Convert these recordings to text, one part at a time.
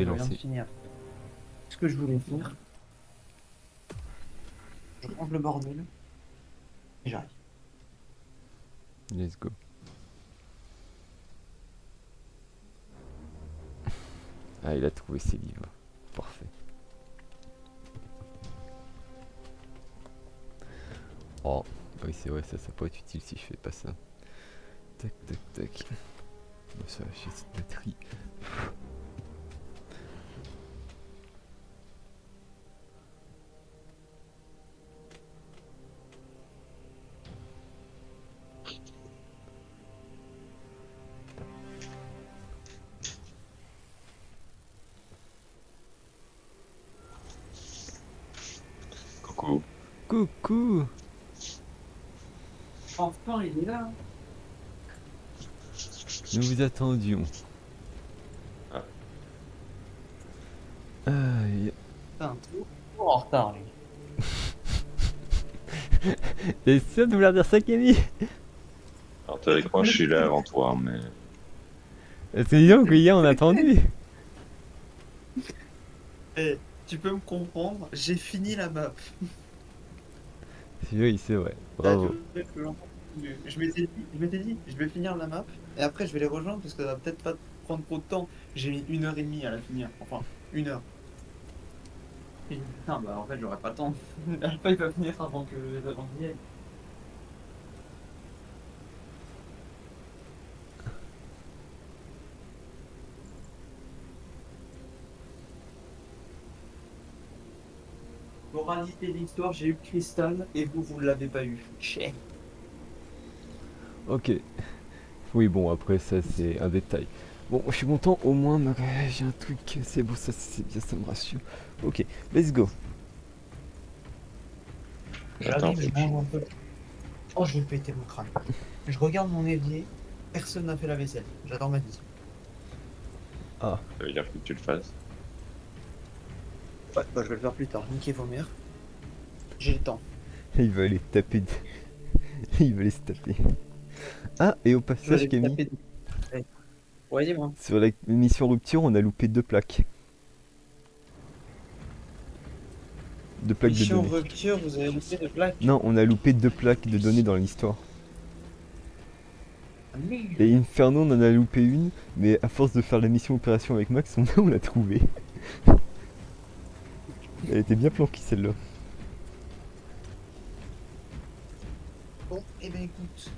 Et Je viens de lancé. finir ce que je voulais faire. Je range le bordel et j'arrive. Let's go. Ah, il a trouvé ses livres. Parfait. Oh, oui, c'est vrai, ça peut être utile si je fais pas ça. Tac, tac, tac. Bon, ça va chier cette batterie. Coucou. Coucou! Enfin, il est là. Nous vous attendions. Ah, Aïe. Putain, trop en retard, lui. T'es sûr de vouloir dire ça, Camille? alors théoriquement, je suis là avant toi, mais C'est disons que hier on a attendu. Eh, tu peux me comprendre, j'ai fini la map. Oui, c'est vrai. Ça a Bravo. duré plus longtemps que prévu. Je m'étais dit, je vais finir la map et après je vais les rejoindre parce que ça va peut-être pas prendre trop de temps. J'ai mis 1 heure et demie à la finir. Enfin, 1 heure. Et je me dis, putain, bah en fait, j'aurais pas le temps. Alpha, il va finir avant qu'il y ait. Moralité de l'histoire, j'ai eu le cristal et vous l'avez pas eu. Chais. Ok. Oui, bon, après ça c'est un détail. Bon, je suis content, au moins j'ai un truc, c'est bon, ça c'est bien, ça me rassure. Ok, let's go. attends, J'arrive, je mange un peu. Oh, je vais péter mon crâne. Je regarde mon évier, personne n'a fait la vaisselle. J'adore ma vie. Ah, ça veut dire que tu le fasses. Ouais, bah je vais le faire plus tard. Niquez vos mères. J'ai le temps. il va aller taper. Il va aller se taper. Ah, et au Je vais passage, aller me Camille, taper. Ouais, dis-moi. sur la mission rupture, on a loupé 2 plaques. 2 plaques de Mission données. rupture, vous avez loupé de plaques. Non, on a loupé 2 plaques de données dans l'histoire. Ah, merde. Et Inferno, on en a loupé une, mais à force de faire la mission opération avec Max, on l'a trouvée. Elle était bien planquée celle-là. Bon, et ben écoute.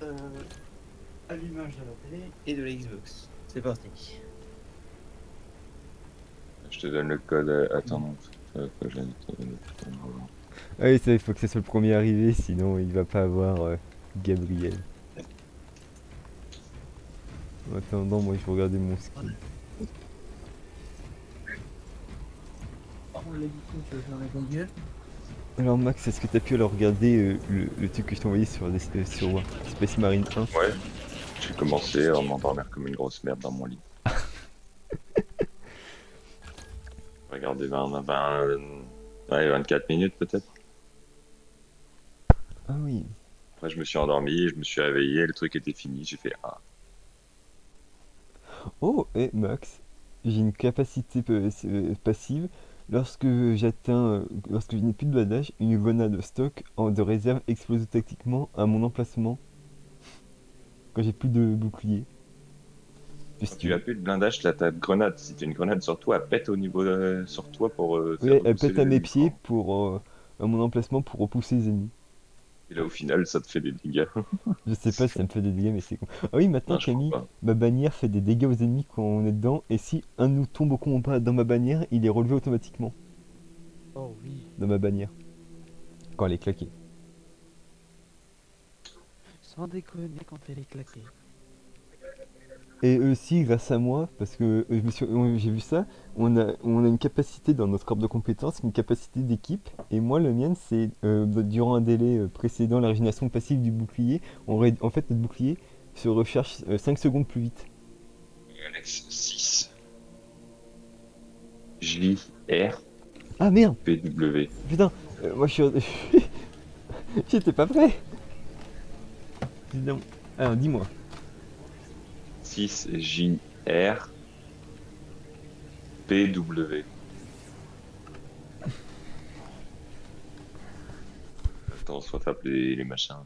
Euh, allumage de la télé et de la Xbox. C'est parti. Je te donne le code. Attends, non, faut que j'aille te donner le code. Ah oui, ça, il faut que ce soit le premier arrivé, sinon il va pas avoir Gabriel. En attendant, moi je vais regarder mon ski. Par contre, l'édition, tu veux faire la gueule. Alors Max, est-ce que t'as pu alors regarder le truc que je t'ai envoyé sur Space Marine 1? Ouais, j'ai commencé à m'endormir comme une grosse merde dans mon lit. Regardez 24 minutes peut-être. Ah oui. Après, je me suis endormi, je me suis réveillé, le truc était fini. J'ai fait ah. Oh, et Max, j'ai une capacité passive. Lorsque je n'ai plus de bandage, une grenade stock de réserve explose tactiquement à mon emplacement quand j'ai plus de bouclier. C'est Quand tu as stylé. plus de blindage, là, ta grenade, si tu as une grenade sur toi, elle pète au niveau sur toi pour faire Oui, elle repousser pète les à mes ennemis, pieds quoi. à mon emplacement pour repousser les ennemis. Et là, au final, ça te fait des dégâts. Je sais pas si ça me fait des dégâts, mais c'est con. Ah oui, maintenant Non, je crois Camille, pas. ma bannière fait des dégâts aux ennemis quand on est dedans, et si un de nous tombe au combat dans ma bannière, il est relevé automatiquement Oh oui. dans ma bannière quand elle est claquée. Sans déconner quand elle est claquée. Et aussi, grâce à moi, parce que j'ai vu ça, on a une capacité dans notre corps de compétences, une capacité d'équipe, et moi, la mienne, c'est durant un délai précédent la régénération passive du bouclier, en fait, notre bouclier se recharge 5 secondes plus vite. Alex 6 J R Ah merde, P W. putain, moi je suis. J'étais pas prêt. Évidemment. Alors dis-moi. 6 J R PW. Attends, soit tape les machins.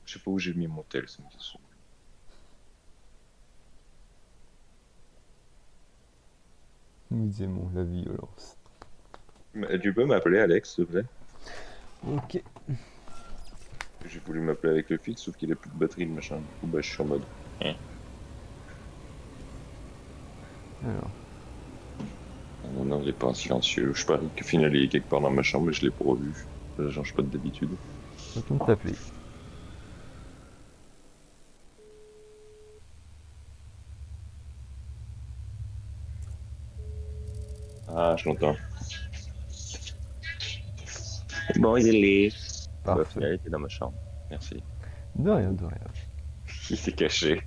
Je sais pas où j'ai mis mon tel, c'est une question. Nous aimons la violence. Tu peux m'appeler Alex, s'il te plaît? Ok. J'ai voulu m'appeler avec le fixe, sauf qu'il a plus de batterie, le machin. Du coup, bah, je suis en mode. Hein. Alors, Non, non, il est pas en silencieux. Je parie qu'au final, il est quelque part dans ma chambre, mais je l'ai pas revu. Ça change pas d'habitude. retourne t'appeler. Ah, je l'entends. Bon, il est là. Bah, au Parfait. final, il était dans ma chambre. Merci. De rien, de rien. Il s'est caché.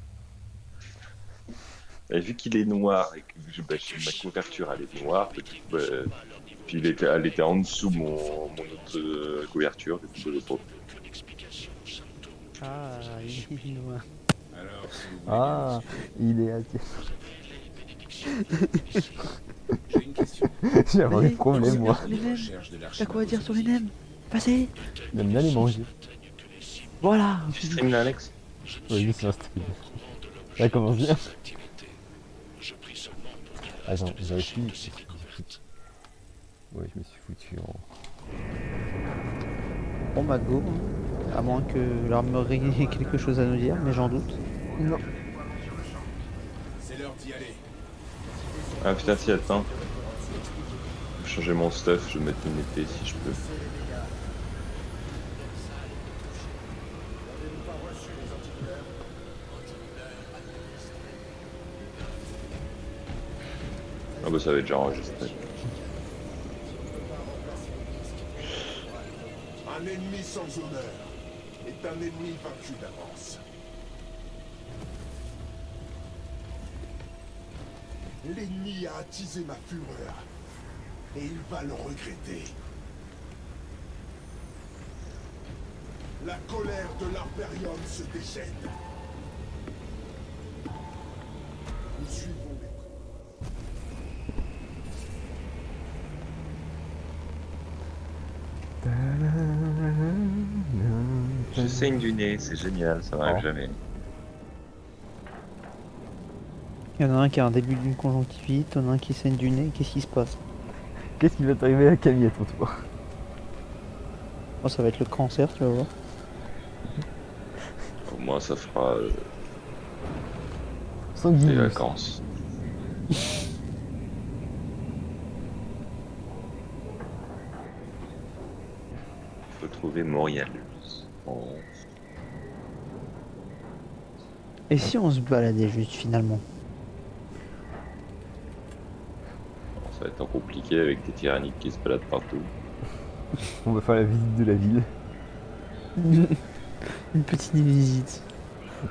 Et vu qu'il est noir et que ma couverture elle est noire, puis elle était en dessous mon autre couverture, du coup je l'ai pas. Ah, il est loin. Ah, il est hacké. J'ai une question. J'ai vraiment des Vas-y, problèmes, moi. Les nems. Recherche de T'as quoi à dire sur les nems? Vas-y. J'aime bien les manger. Voilà. Tu stream là, Alex? Oui, c'est un stream. Ça commence bien. Attends, vérifie. Ouais, je me suis foutu en. Bon bah go. À moins que l'armerie ait quelque chose à nous dire, mais j'en doute. Non. C'est l'heure d'y aller. Ah putain, si, attends. Je vais changer mon stuff, je vais mettre une épée si je peux. Ah bah ça va être déjà enregistré. Un ennemi sans honneur est un ennemi vaincu d'avance. L'ennemi a attisé ma fureur, et il va le regretter. La colère de l'Arperium se déchaîne. Nous suivons les... Je saigne du nez, c'est génial, ça m'arrive Oh. jamais. Il y en a un qui a un début d'une conjonctivite, il y en a un qui saigne du nez. Qu'est-ce qui se passe? Qu'est-ce qui va t'arriver à Camille à ton tour? Oh, ça va être le cancer, tu vas voir. Au moins ça fera des Sanguinus. vacances. Faut trouver Morialus. Oh. Et si on se baladait juste finalement? Ça va être compliqué avec des tyranniques qui se baladent partout. On va faire la visite de la ville. Une petite visite.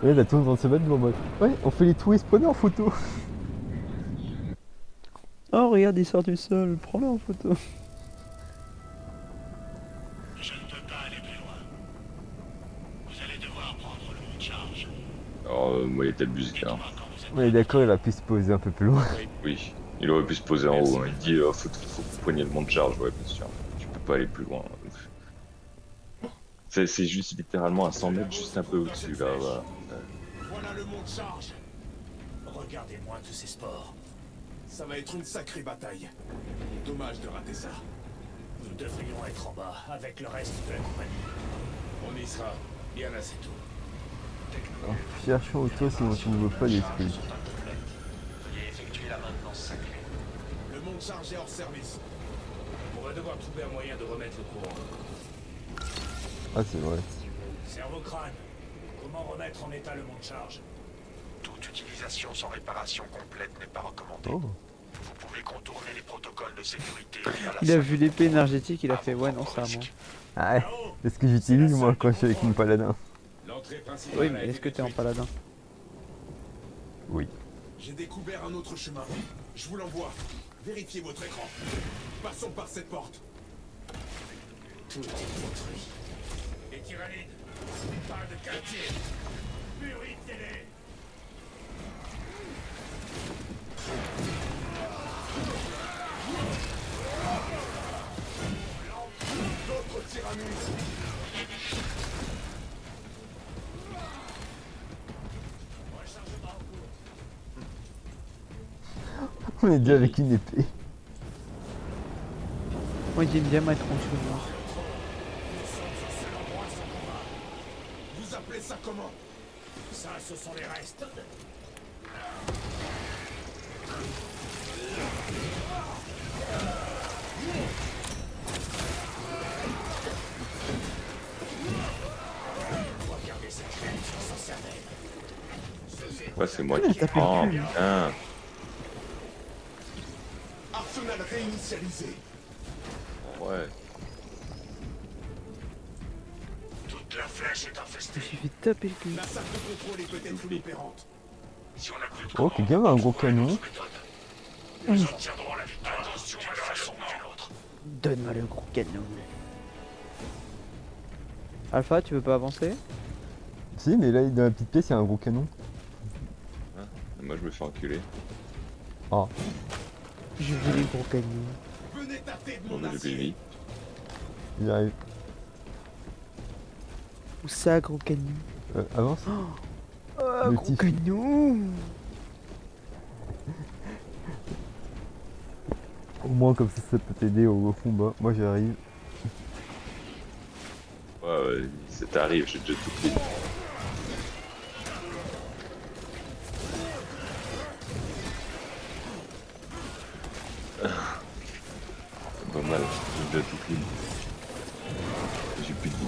Et là, t'as tout le monde se battre devant moi. Ouais, on fait les tours et se prenait en photo. Oh regarde, il sort du sol, prends-le en photo. Alors, moi, il était abusé. Hein. Ouais, d'accord, il a pu se poser un peu plus loin. Oui, il aurait pu se poser en haut. Hein. Il dit faut que vous preniez le mont de charge. Ouais, bien sûr. Tu peux pas aller plus loin. C'est juste littéralement à 100 mètres, juste un peu au-dessus là. Voilà. Voilà le mont de charge. Regardez-moi tous ces sports. Ça va être une sacrée bataille. Dommage de rater ça. Nous devrions être en bas avec le reste de la compagnie. On y sera. Bien assez tôt. Alors, cherchons autour si on ne trouve pas l'esprit. Veuillez effectuer la maintenance sacrée. Le mont de charge est hors service. On va devoir trouver un moyen de remettre le courant. Ah, c'est vrai. Cerveau crâne. Comment remettre en état le mont de charge? Toute utilisation sans réparation complète n'est pas recommandée. Oh. Vous pouvez contourner les protocoles de sécurité via la Il a salle vu l'épée énergétique, il a fait ouais non ça à moi. Ah ouais, c'est ce que j'utilise moi quand je suis avec mon paladin. L'entrée principale. Oui a mais été est-ce que t'es en détruite. paladin? Oui. J'ai découvert un autre chemin. Je vous l'envoie. Vérifiez votre écran. Passons par cette porte. Tout est détruit. Les tyrannides, pas de quartier. Purifiez-les. D'autres tyrannides. Rechargement en cours. On est déjà avec une épée. Moi j'aime bien ma tronche moi. Vous appelez ça comment? Ça, ce sont les restes. Regardez cette créature sans cervelle. Ouais, c'est moi Putain, qui t'as fait le prends, cul. putain. Arsenal réinitialisé. Ouais. Toute la flèche est Je me infestée. suis fait taper le cul. La salle de contrôle est peut-être inopérante. Si on n'a plus de Oh, quelqu'un a un gros canon. nous obtiendrons la victoire d'une façon ou d'une autre. Donne-moi le gros canon. Alpha, tu veux pas avancer? Si, mais là, dans la petite pièce, il y a un gros canon. Moi, je me fais enculer. Ah, Je veux les gros canons. Venez tâter de Bon, mon mais j'ai acier. mis. il arrive. Où ça, gros canon? Avance. Oh, Le gros tif. canon! Au moins, comme ça peut t'aider au combat. Moi, j'arrive. Ouais, ça t'arrive, j'ai déjà tout pris. C'est pas mal, j'ai déjà tout pris. J'ai plus de vie.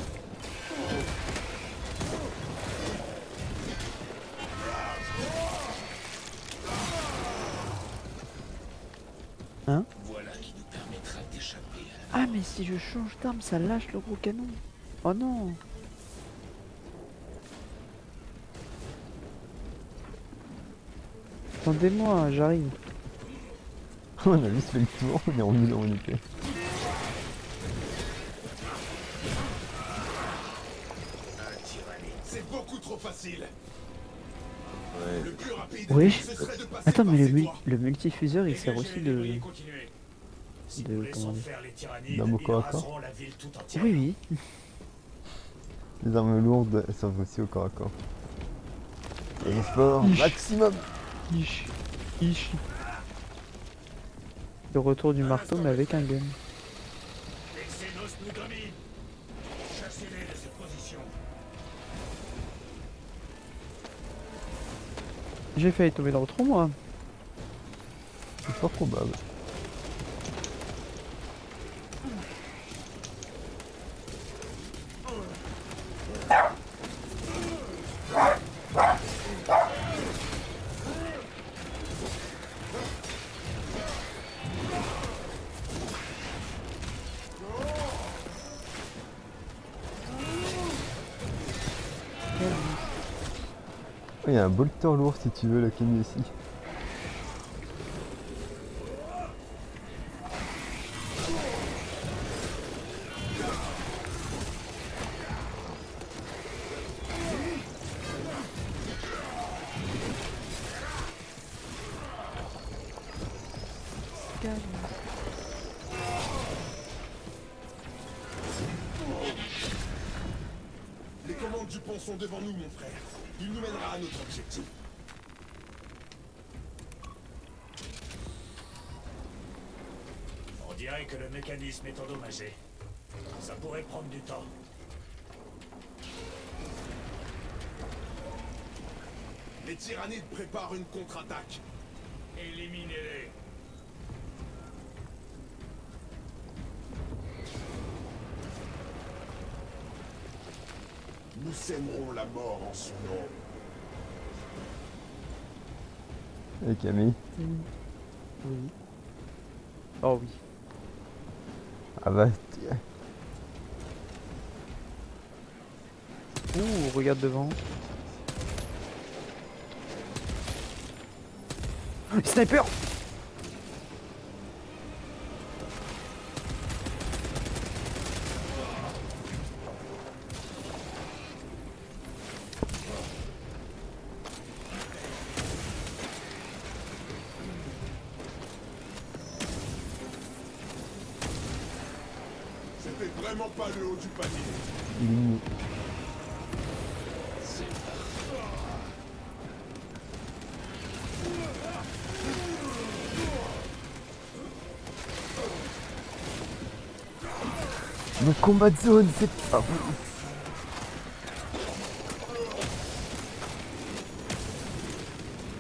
Voilà qui nous permettra d'échapper à la... Ah, mais si je change d'arme, ça lâche le gros canon. Oh non! Attendez-moi, j'arrive. On a juste fait le tour, on est revenu là où on était. C'est beaucoup trop facile. Ouais. Le plus rapide, Oui. ce serait de passer Attends, par mais ces toits. le multifuseur il sert Dégagez aussi les de. débris et continuez. Si de- nous laissons comment dire, faire les tyrannides, d'armes au ils corps à corps. raseront la ville tout entière. Oui, oui. Les armes lourdes, elles servent aussi au corps à corps. Et fort, maximum. Ish. Ish. Le retour du marteau, mais avec un gun. Les Xénos nous dominent. Chassez-les de cette position. J'ai failli tomber dans le trou, moi. C'est fort probable. Oh, il y a un bolter lourd si tu veux, la canne ici. Les commandes du pont sont devant nous, mon frère. Il nous mènera à notre objectif. On dirait que le mécanisme est endommagé. Ça pourrait prendre du temps. Les tyrannides préparent une contre-attaque. Éliminez-les. Nous sèmerons la mort en son nom. Et Camille. Oui. Oh oui. Ah bah, Ouh, regarde devant. Sniper! C'était vraiment pas le haut du panier. Il est mignon. Mon combat de zone, c'est pas bon.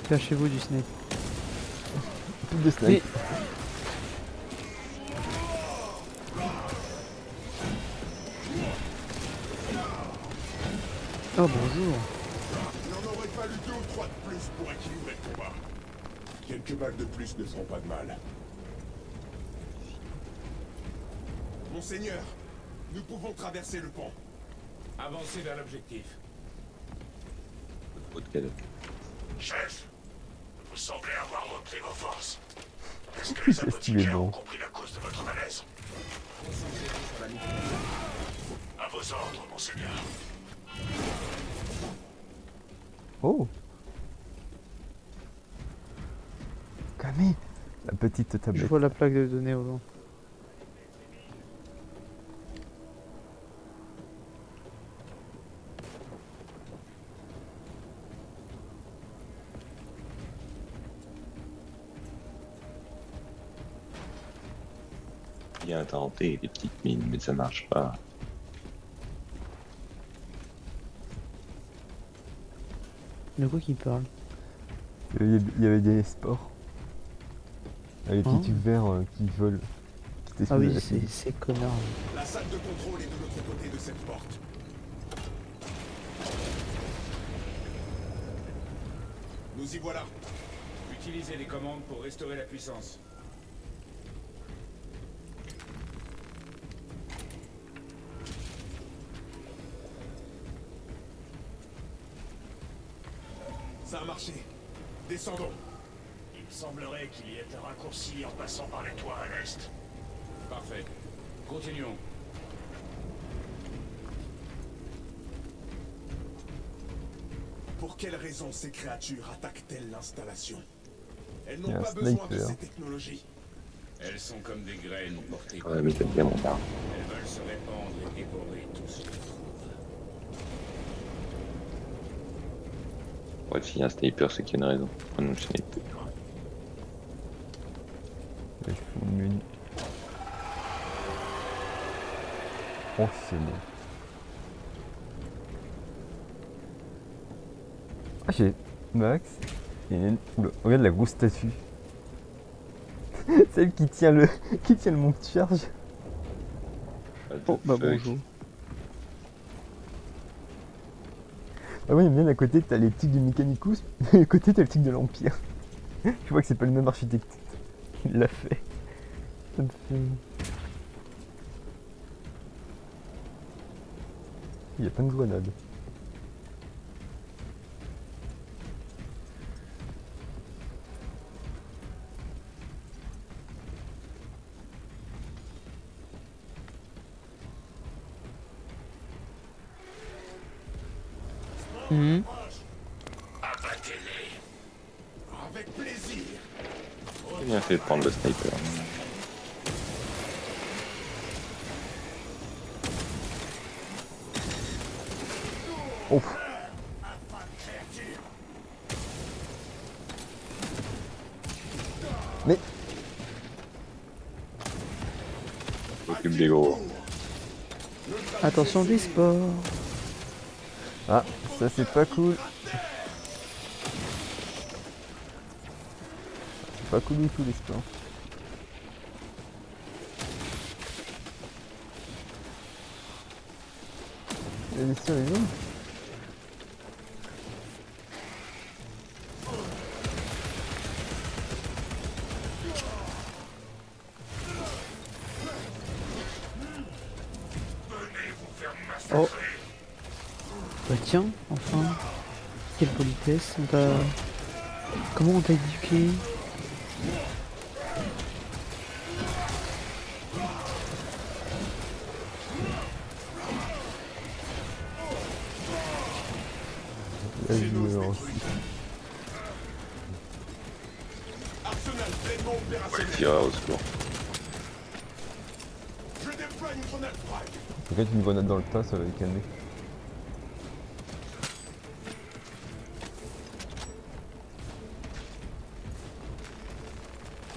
Cachez-vous du snipe. Plus de snipe. Oh bonjour. Il en aurait fallu 2 ou 3 de plus pour équilibrer le combat. Quelques balles de plus ne feront pas de mal. Monseigneur, nous pouvons traverser le pont. Avancez vers l'objectif. Haute cadette. Chef, vous semblez avoir repris vos forces. Est-ce que les C'est stylé, apothicaires bon. ont compris la cause de votre malaise? À vos ordres, monseigneur. Oh. Camille, la petite Je tablette. vois la plaque de données au loin. Bien tenté, les petites mines, mais ça marche pas. De quoi qu'il parle? Il y avait des sports. Les petits Hein tubes verts qui volent. Qui Ah t'explosent oui, la tête. c'est connard. La salle de contrôle est de l'autre côté de cette porte. Nous y voilà. Utilisez les commandes pour restaurer la puissance. Ça a marché. Descendons. Il me semblerait qu'il y ait un raccourci en passant par les toits à l'est. Parfait. Continuons. Pour quelle raison ces créatures attaquent-elles l'installation? Elles Il y n'ont a un pas besoin de sniper. ces technologies. Elles sont comme des graines portées. Ouais, mais t'aimes bien mon arme. Elles veulent se répandre et dévorer tout ce qu'elles trouvent. Ouais, s'il y a un sniper, c'est qu'il y a une raison. Ah non, le sniper. Je fume une. Oh, c'est bon. Ah, j'ai Max. Et oula, regarde la grosse statue. Celle qui tient le qui tient le monte charge. Oh bah bonjour. Ah oui, bien à côté t'as les tics du Mechanicus, et à côté t'as le tic de l'Empire. Je vois que c'est pas le même architecte. Il l'a fait. Ça me fait... Il y a plein de grenades. Mhm. Abattez-les. Avec plaisir. J'ai bien fait de prendre le sniper. Oh. Mais Occupe des gros. Attention des sports. ah, ça c'est pas cool. C'est pas cool du tout les sports. Il y a des survivants. Oh. Bah tiens, enfin. Quelle politesse. On t'a... Comment on t'a éduqué? La C'est nos violence. détruits. Arsenal pleinement Ouais, opérationnel. tira au secours. Je déploie une grenade frag. Peut-être une grenade dans le tas, ça va les calmer.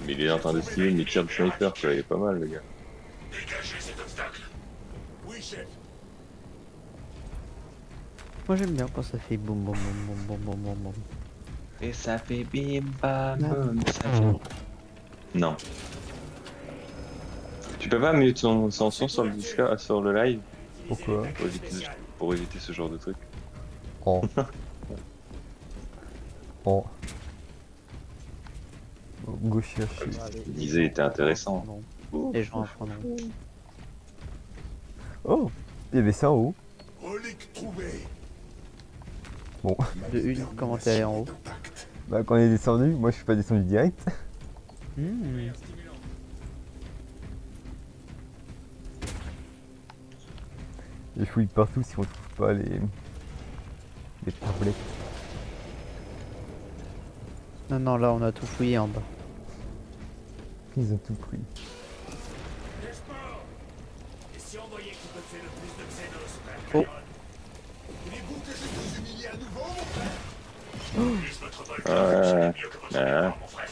Mais il est en train d'esquiver mes tirs de sniper, quoi. Il est pas mal, le gars. Dégagez cet obstacle. Oui, chef. Moi j'aime bien quand ça fait boum boum boum boum boum boum boum boum. Et ça fait bim bam Non. boum, ça fait... Non. Tu peux pas mettre son son sur le Discord, sur le live Pourquoi? pour éviter ce genre de truc. Oh. Oh. Go chercher. Il disait, il était intéressant. Les gens apprendront. Oh! Il y avait ça en haut. Relique trouvée. Bon, De une, comment t'es allé en haut? Intact. bah quand on est descendu, moi je suis pas descendu direct. Hmm. Je fouille partout si on trouve pas les tablettes. Non, non, là on a tout fouillé en bas. Ils ont tout pris. Et si on voyait qui bossait le plus de Xenos, Oh. Voulez-vous que je vous humilie à nouveau, mon frère? Use votre volcan fonctionne mieux que votre mémoire, mon frère.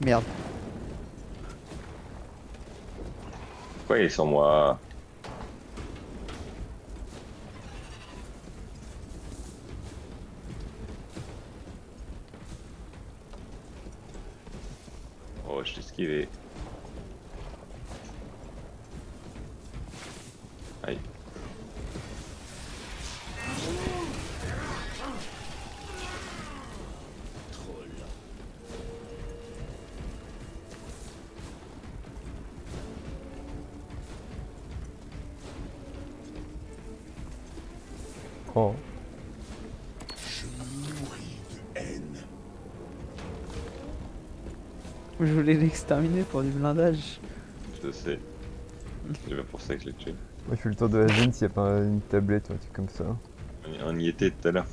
Merde. Pourquoi il est sur moi? Oh, je t'ai esquivé. Aïe. Oh. Je me nourris de haine. Je voulais l'exterminer pour du blindage. Je sais. C'est bien pour ça que je l'ai tué. Moi je fais le tour de la zone s'il y a pas une tablette ou un truc comme ça. On y était tout à l'heure.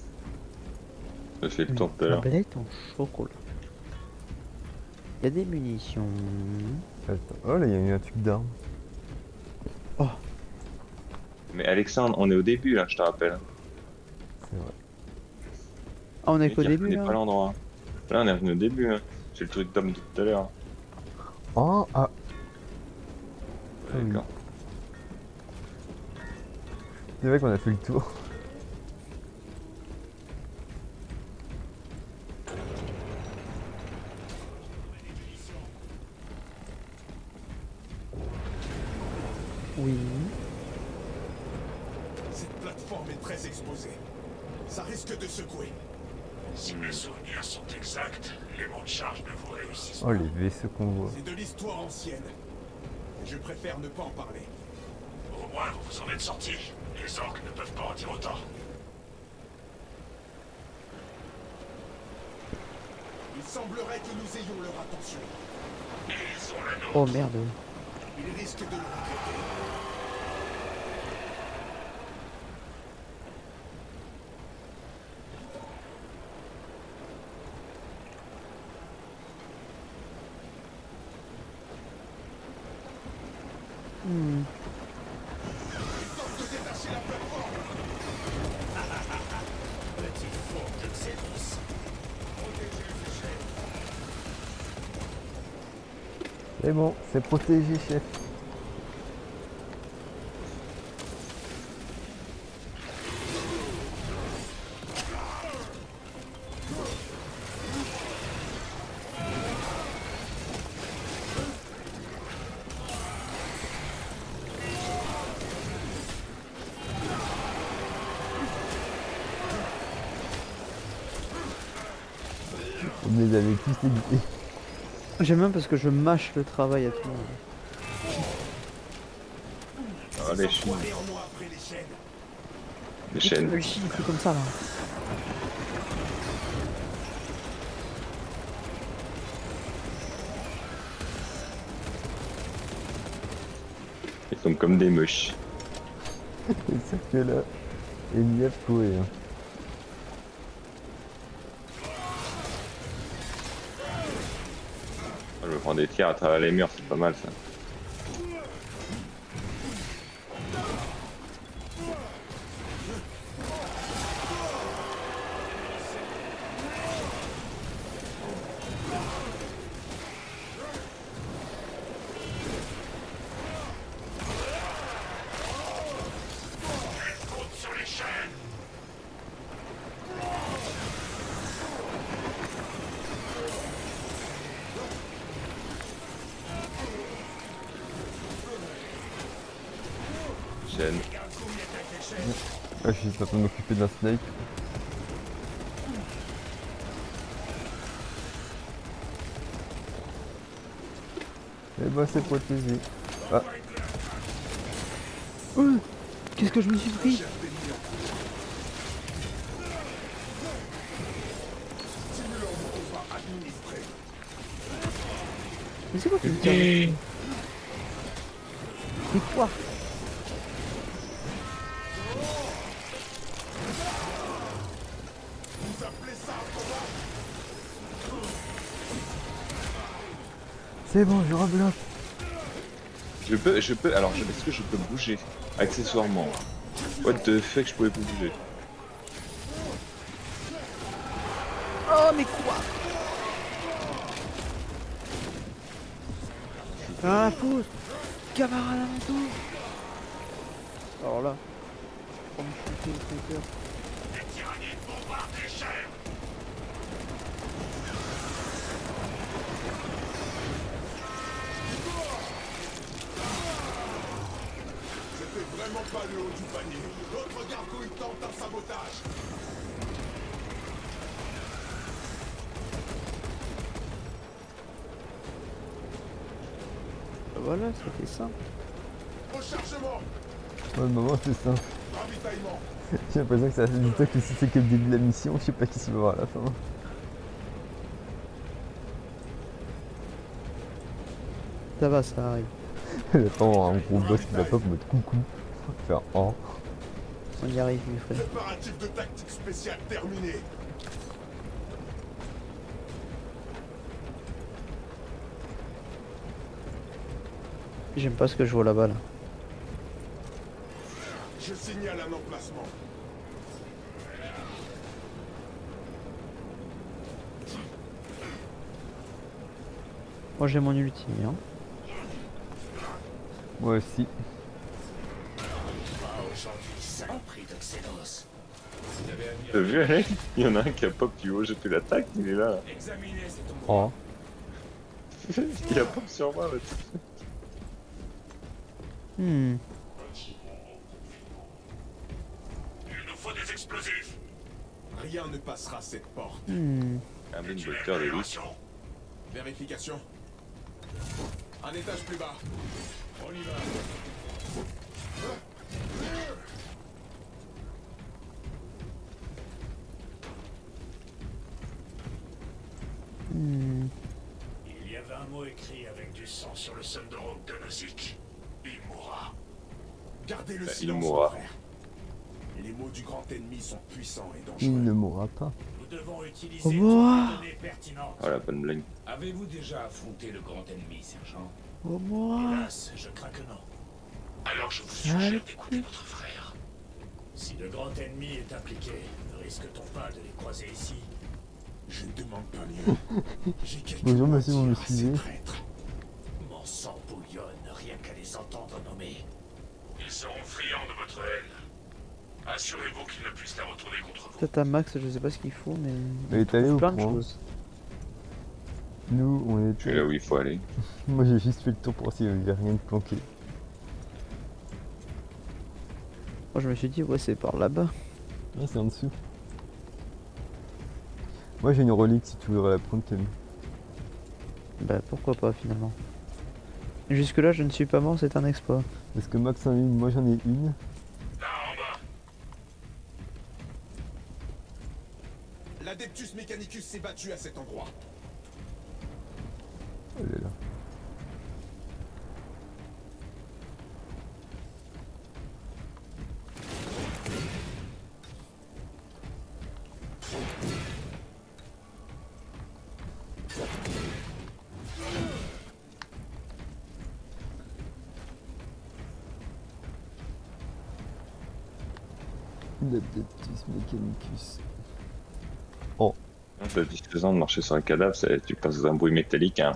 Je fais le tour tout à l'heure. Tablette en chocolat. Il y a des munitions. Attends. Oh là il y a eu un truc d'arme. Mais Alexandre, on est au début là, je te rappelle. C'est vrai. Ah, on est Mais qu'au qui début reconnaît là. pas l'endroit. Là, on est revenu au début. Hein. C'est le truc d'homme de tout à l'heure. Oh ah. oui. D'accord. C'est vrai qu'on a fait le tour. Oui. Cette plateforme est très exposée. Ça risque de secouer. Si mes souvenirs sont exacts, les monts de charge ne vous réussissent Oh les vaisseaux qu'on voit. C'est de l'histoire ancienne. Je préfère ne pas en parler. Au moins, vous vous en êtes sortis. Les orques ne peuvent pas en dire autant. Il semblerait que nous ayons leur attention. Ils ont la nôtre. Oh merde. Ils risquent de le regretter. Hmm. Ils tentent de détacher la plateforme. Petite fourbe de Xenos. C'est bon, c'est protégé chef. On les avait tous évités. J'aime bien parce que je mâche le travail à tout le monde. Ah, les chaînes. Néanmoins après les chaînes. Les chaînes. Le chien, il fait comme ça là. Ils sont comme des moches. C'est sûr que là, il n'y a plus rien. prend des tirs à travers les murs, c'est pas mal ça. Compte sur les chaînes. Chaîne. Ah, je suis en train de m'occuper d'un snipe. Et bah c'est protégé. Ah, Oh, qu'est-ce que je me suis pris? Mais c'est quoi qui me tire? C'est quoi? c'est bon, je rebloque. Alors, est-ce que je peux bouger accessoirement? What the fuck, je pouvais pas bouger. Oh mais quoi? Ah pouce! Camarade à mon tour! Alors là, on me shooter le sniper. Les tyrannides bombardent les chaînes. C'était vraiment pas le haut du panier. L'autre gargouille tente un sabotage. Voilà, c'était simple. Rechargement. Ouais, maman, c'est ça. Ravitaillement. J'ai l'impression que ça du temps que si c'est que le début de la mission, je sais pas qui se va voir à la fin. Ça va, ça arrive. J'attends un gros boss qui va pas pour mettre coucou. Faire oh. On y arrive, mes frères. Préparatif de tactique spéciale terminé. J'aime pas ce que je vois là-bas là. Je signale un emplacement. Moi j'ai mon ulti, hein. Moi aussi. Pas aujourd'hui, saloperie de Xenos. Vous avez admis T'as vu, Alex? Il y en a un qui a pop du haut, j'ai fait l'attaque, il est là. examiner cet endroit. Oh. Il a pop sur moi, là. Hmm. Il nous faut des explosifs. Rien ne passera cette porte. Hmm. Un bin docteur d'élite. Libération. Vérification. Un étage plus bas. On y va. Hmm. Il y avait un mot écrit avec du sang sur le syndrome de Nozick. Il mourra. Gardez le Il silence, mourra. mon frère. Les mots du grand ennemi sont puissants et Il dangereux. ne mourra pas. Nous devons Au utiliser revoir. toutes les données pertinentes. Voilà, bonne blague. Avez-vous déjà affronté le grand ennemi, sergent? Au moi. Hélas, je crains que non. Alors je vous Allez. suggère d'écouter votre frère. Si le grand ennemi est impliqué, ne risque-t-on pas de les croiser ici? Je ne demande pas mieux. J'ai quelques Bonjour, mots à monsieur, vous dire me à ces suivez? traîtres. Mon sang bouillonne rien qu'à les entendre nommer. Ils seront friands de votre haine. Assurez-vous qu'ils ne puissent la retourner contre vous. Peut-être à Max, je sais pas ce qu'il faut, mais. Elle est allée au Plein de point. choses. Nous, on Je suis était. là où il faut aller. Moi, j'ai juste fait le tour pour voir s'il y avait rien de planqué. Moi je me suis dit, ouais, c'est par là-bas. Ah, c'est en dessous. Moi, j'ai une relique si tu voudrais la prendre, Camille. Bah pourquoi pas finalement. Jusque-là, je ne suis pas mort, c'est un exploit. Parce que Max en a une, moi j'en ai une. Là en bas. L'Adeptus Mechanicus s'est battu à cet endroit. Oh là là. L'Adeptus Mechanicus. T'as disposant de marcher sur un cadavre, tu passes un bruit métallique, hein.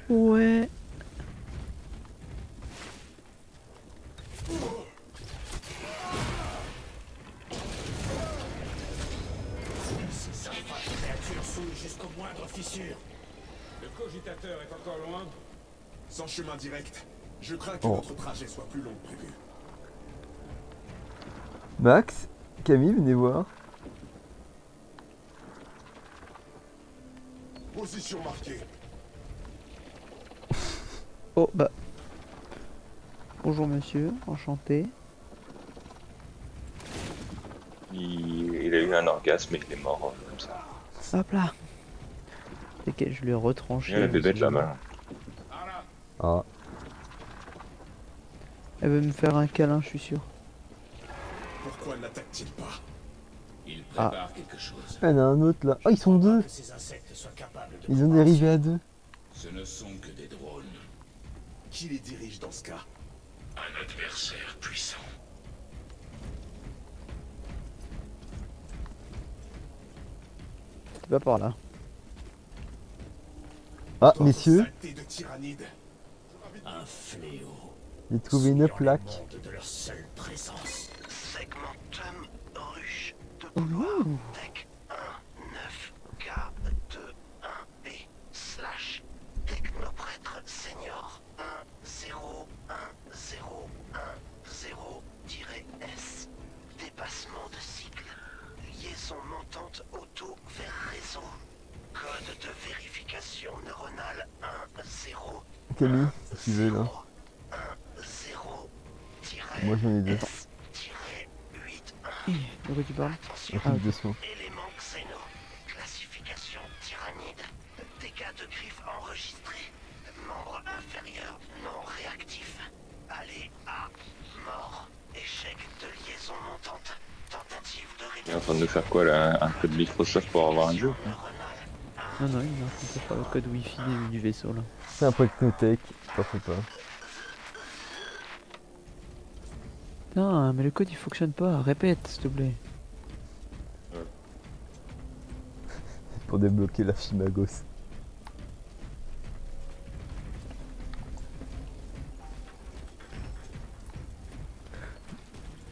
Ouais. Ces infâmes créatures souillent jusqu'aux moindres fissures. Le cogitateur est encore loin. Sans chemin direct, je crains que Oh. notre trajet soit plus long que prévu. Max, Camille, venez voir. Position marquée. Oh bah. Bonjour monsieur, enchanté. Il a eu un orgasme et il est mort comme ça. Hop là. Ok, je lui ai retranché. Il y a la bébête là-bas. Ah, Elle veut me faire un câlin, je suis sûr. Pourquoi n'attaque-t-il pas? Il prépare quelque chose. il y en a un autre là. Oh, ils sont deux. Que ces insectes soient capables de Ils ont dérivé à deux. Ce ne sont que des drones. Qui les dirige dans ce cas? Un adversaire puissant. C'est pas par là. Ah, Votre messieurs, saleté de tyrannide. Un fléau. j'ai trouvé une souillant les plaque. mondes de leur seule présence. Segmentum ruche de Ouh. Tech 19K21B slash Technoprêtre Senior 101010-S. Dépassement de cycle. Liaison montante auto vers réseau. Code de vérification neuronale 10. Camille, si tu veux là. 0 Moi j'en ai deux. 8 De quoi tu parles? Attention, Un truc de soin. élément xéno. Classification tyrannide. Dégâts de griffes enregistrés. Membre inférieur non réactif. Aller à mort. Échec de liaison montante. Tentative de Il est en train de nous faire quoi là? Un code Microsoft pour avoir un jeu? Non, non, il est en train de faire le code wifi du vaisseau là. C'est un Technotech, t'en fais pas. Non, mais le code il fonctionne pas. Répète, s'il te plaît. Pour débloquer la Fimagos.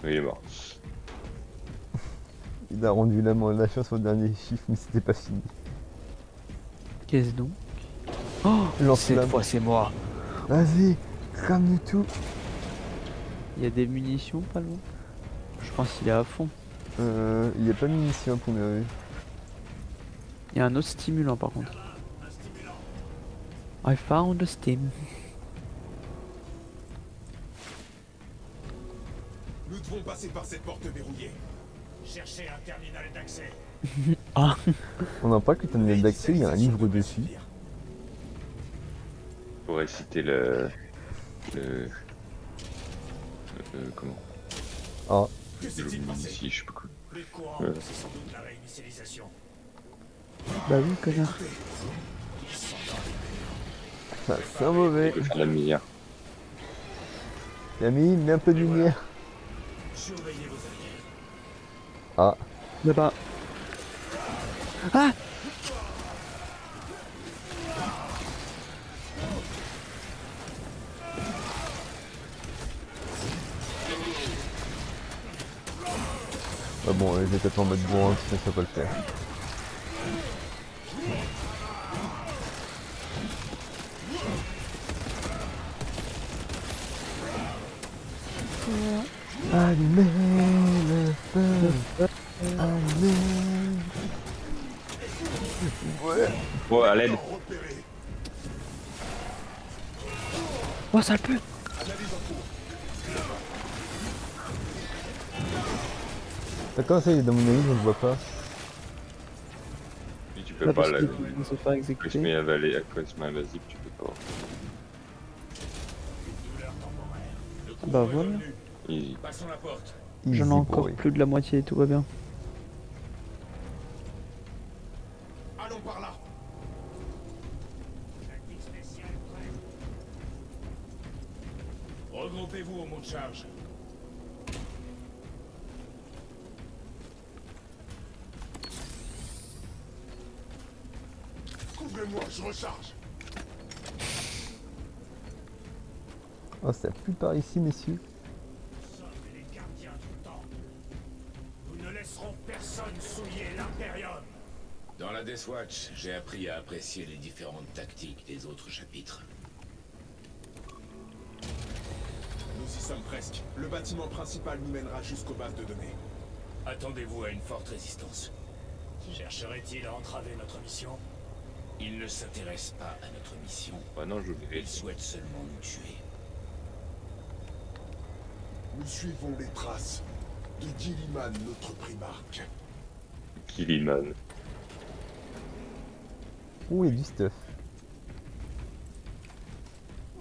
Oui, il est mort. Il a rendu la chance au dernier chiffre, mais c'était pas fini. Qu'est-ce donc? Oh, Lance-flamme. cette fois c'est moi. Vas-y, crame-nous tout. Il y a des munitions pas loin. Je pense qu'il est à fond. Il y a pas de munitions à première vue. Il y a un autre stimulant par contre. I found a stim. Nous devons passer par cette porte verrouillée. Cherchez un terminal d'accès. Ah, On n'en parle que t'as une d'accès, il y a un livre dessus. Pour réciter le comment? Ah, Que s'est-il passé? Ici, je sais pas quoi. Plus de courant, Ouais. c'est sans doute la réinitialisation. bah oui, connard. ça c'est mauvais. Il peut faire de la lumière. Camille, mets un peu de lumière. Surveillez vos alliés. Ah, Là-bas. Ah! bah bon, je vais peut-être en mode bourrin, sinon ça va pas le faire. Allumez le feu, allumez. Ouais. Oh, à l'aide. Repéré. Oh, ça le peut! D'accord, ça il est dans mon avis, je ne le vois pas. Oui, tu peux Là, pas parce là. qu'il vient de se faire exécuter. Cosme avalé, à Cosme invasif, tu peux pas. Douleur temporaire. Le courant Bah est voilà. revenu. Easy. Passons la porte. J'en ai Easy encore boy. plus de la moitié, tout va bien. Allons par là. Tactique spéciale prête. Regroupez-vous au mont de charge. Suivez-moi, je recharge. Oh, ça pue par ici, messieurs. Nous sommes les gardiens du temps. Nous ne laisserons personne souiller l'Imperium. Dans la Death Watch, j'ai appris à apprécier les différentes tactiques des autres chapitres. Nous y sommes presque. Le bâtiment principal nous mènera jusqu'aux bases de données. Attendez-vous à une forte résistance. Chercherait-il à entraver notre mission? Il ne s'intéresse pas à notre mission. Bah non, je Il souhaite seulement nous tuer. Nous suivons les traces de Gilliman, notre primarque. Killiman. Ouh, il y a du stuff.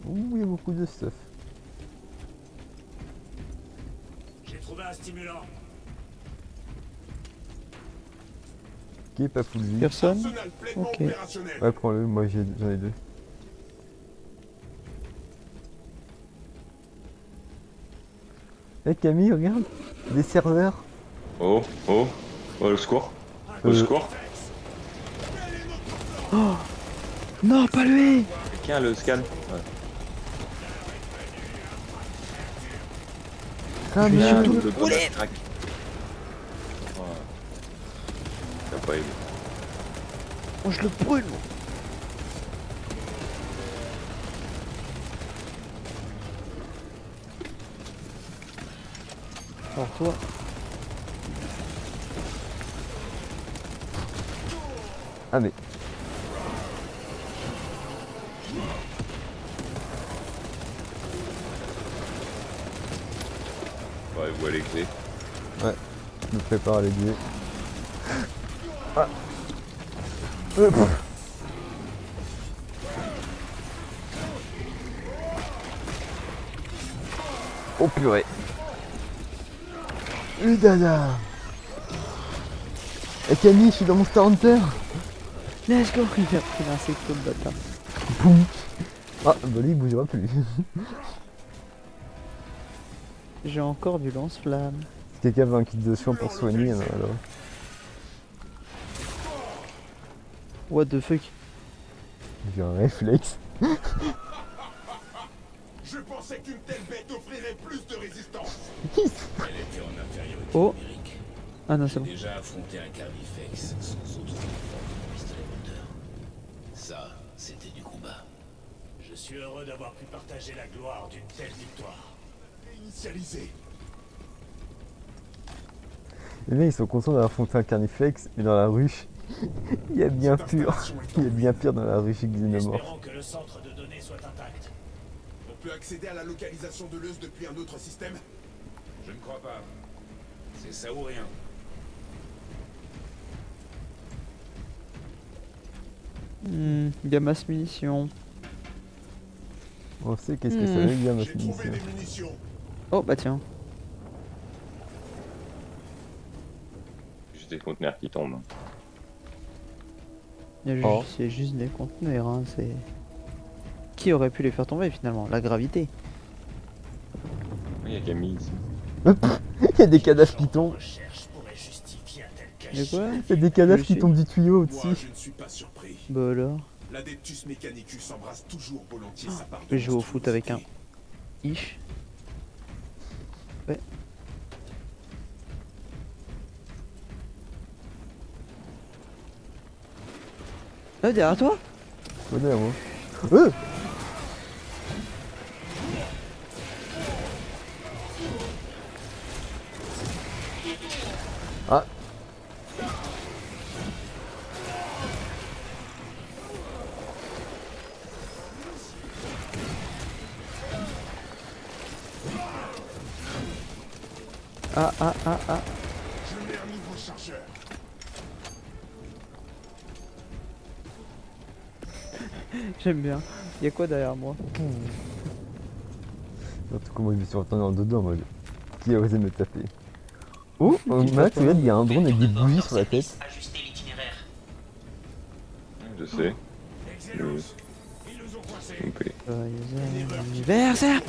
Ouh, il y a beaucoup de stuff. J'ai trouvé un stimulant. Qui est pas full vie. Personne? Arsenal pleinement Ok. opérationnel. Ouais, prends-le, moi j'en ai 2. Eh Camille, regarde, des serveurs. Oh, oh, oh, au secours. Au secours. Non, pas lui! Quelqu'un le scan. Ouais. Ah, Je mais suis tout Le le grenade poulet. crack. Ouais. T'as pas aimé. Oh, je le brûle, moi. Alors toi, Ah mais... Ouais, vous les clés. Ouais, je me prépare à les tuer. Ah. Oh purée. Dada. Eh Camille, je suis dans Monster Hunter. let's go! Il a pris l'insecte de bâtard. Boum. Ah, bah lui il bougera plus. J'ai encore du lance-flamme. Si quelqu'un veut un kit de soin pour soigner, il y en a là. What the fuck? J'ai un réflexe. Je pensais qu'une telle bête offrirait plus de résistance. Elle était en infériorité Oh. numérique. Ah non, J'ai c'est bon. déjà affronté un Carnifex sans autre effort que pistolet moteur. Ça, c'était du combat. Je suis heureux d'avoir pu partager la gloire d'une telle victoire. Initialisé. Les mecs ils sont contents d'avoir affronté un carniflex, mais dans la ruche, il y a bien Cette pire. installation est Il y a bien pire dans la ruche Xenomorph. Espérons que le centre de données soit intact. On peut accéder à la localisation de l'œuf depuis un autre système. Je ne crois pas. C'est ça ou rien. Il y a masse munitions. On sait qu'est-ce que ça veut dire ma J'ai trouvé munition. des munitions. Oh bah tiens. Juste des conteneurs qui tombent. Oh. C'est juste des conteneurs, hein, c'est... Qui aurait pu les faire tomber finalement? La gravité. Il y a Camille ici. Il y a des cadavres qui tombent. Recherche pourrait justifier un tel Mais cachet. quoi? Il y a des cadavres Je qui sais. tombent du tuyau Moi, au-dessus. je ne suis pas surpris. Bah alors? L'Adeptus Mechanicus embrasse toujours volontiers sa part de Je vais jouer au foot avec un monstruosité. ish. Ouais. Derrière toi? Ouais, derrière moi. Euh Ah. Ah. Je mets un nouveau chargeur. J'aime bien. Y'a quoi derrière moi? En tout cas, moi je me suis retourné en dedans en mode. Qui a osé me taper? Oh, Max, regarde, il y a un drone avec des bougies sur la tête. Ajuster l'itinéraire. Je sais. Exelos, ils nous ont coincés. Ok. Joyeux anniversaire!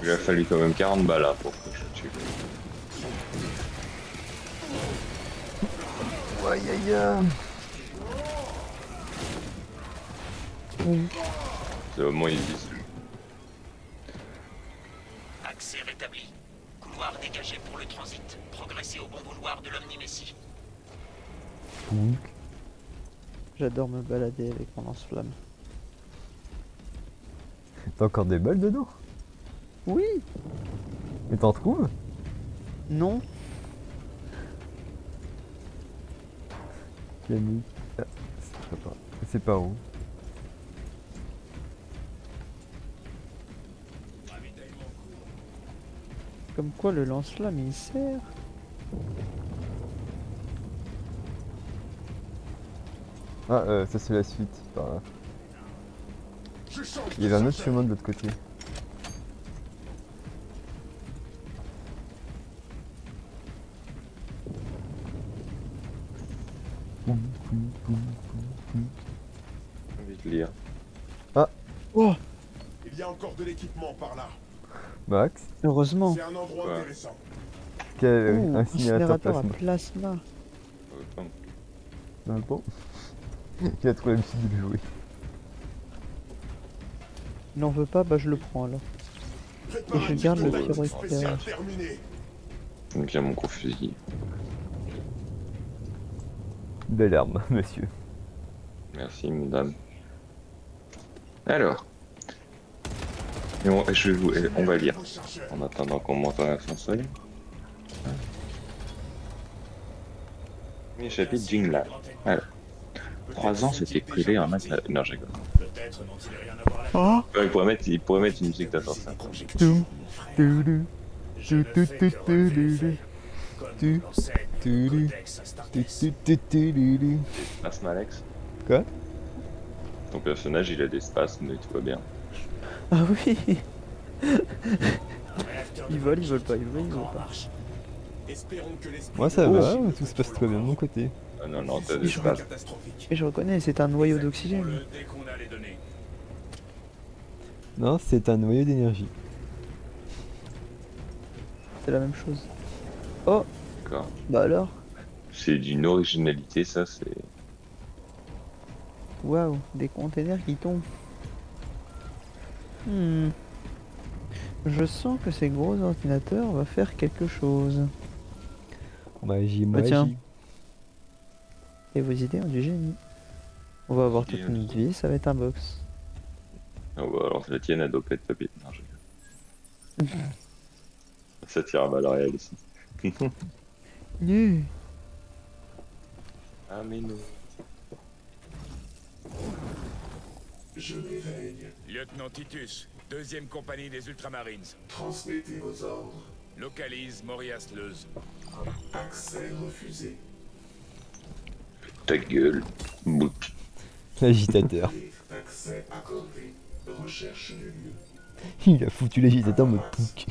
Il a fallu quand même 40 balles là, pour que je le tue. Aïe aïe aïe. C'est au moins easy. Accès rétabli. Couloir dégagé pour le transit. Progressez au bon vouloir de l'Omni-Messie. J'adore me balader avec mon lance-flamme. T'as encore des balles dedans? Oui. Mais t'en trouves? Non. Camille. Ah, c'est pas où. Comme quoi le lance-flamme il sert. Ah, ça c'est la suite. Par là. Je change Il y avait un autre chemin de l'autre côté. Vite lire. Oh, Il y a encore de l'équipement par là. Max, heureusement. C'est un endroit Ouais. intéressant. quel Ouh, incinérateur incinérateur à plasma. plasma. Attends. Ah bon. Il a trop l'habitude de le jouer. Il n'en veut pas, bah je le prends alors. Préparatifs je garde le de pyro vote spécial éclairage. terminé. Donc il y a mon gros fusil. Belle arme, monsieur. Merci, mesdames. Alors. Et on va lire. Vos chargeurs. En attendant qu'on monte en ascenseur. Premier chapitre Jingla. Alors. 3 ans, c'était collé en maths. Non, je rigole. Peut-être n'ont-ils rien à voir là. Oh, Il pourrait mettre une musique d'ascenseur. Toum. Je ne fais que relever les faits, comme Tu- l'enseigne tu- le Codex Astartes. Spasme, Alex. Quoi? Ton personnage, il a des spasmes, mais tout va bien. Ah oui. Un réacteur de Ils volent, ils veulent pas, ils veulent, ils encore veulent en pas. marche. Espérons que l'esprit Moi ça de va, Machine tout se passe très bien de mon côté. Ah non, non, t'as ne des soit spasmes. catastrophique. Et je reconnais, c'est un noyau d'oxygène. Prends-le dès qu'on a les données. Non, c'est un noyau d'énergie. C'est la même chose. Oh, D'accord. bah alors. C'est d'une originalité, ça, c'est. Waouh, des containers qui tombent. Hmm. Je sens que ces gros ordinateurs vont faire quelque chose. Magie, Bah, magie. tiens. Et vos idées ont du génie. On va avoir toute Idées, une vie, ça va être un box. Ah bah alors la tienne, elle doit pas être papier. Non, je rigole. Ça tire à balles réelles ici. Nu. Ah mais non. Je m'éveille. Lieutenant Titus, 2e compagnie des Ultramarines. Transmettez vos ordres. Localise Morias-Leuse. Accès refusé. Ta gueule. Bouc. L'agitateur. Accès accordé. Recherche du lieu. Il a foutu l'agitateur en mode pouc.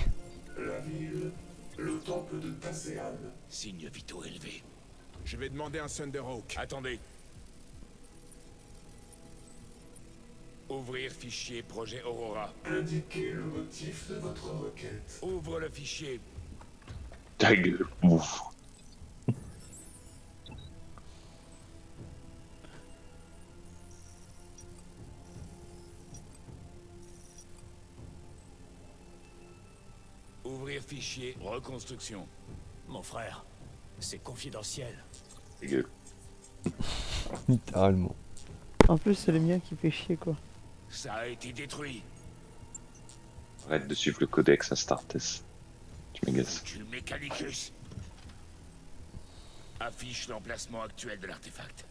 La ville. Le temple de Tasséan. Signe vitaux élevé. Je vais demander un Thunderhawk. Attendez. Ouvrir fichier projet Aurora. Indiquez le motif de votre requête. Ouvre le fichier. Ta gueule. Ouf. Ouvrir fichier reconstruction. Mon frère, c'est confidentiel. Ta gueule. Littéralement. En plus, c'est le mien qui fait chier quoi. Ça a été détruit. Arrête de suivre le codex Astartes. Tu m'agaces. Tu Mechanicus. Affiche l'emplacement actuel de l'artefact.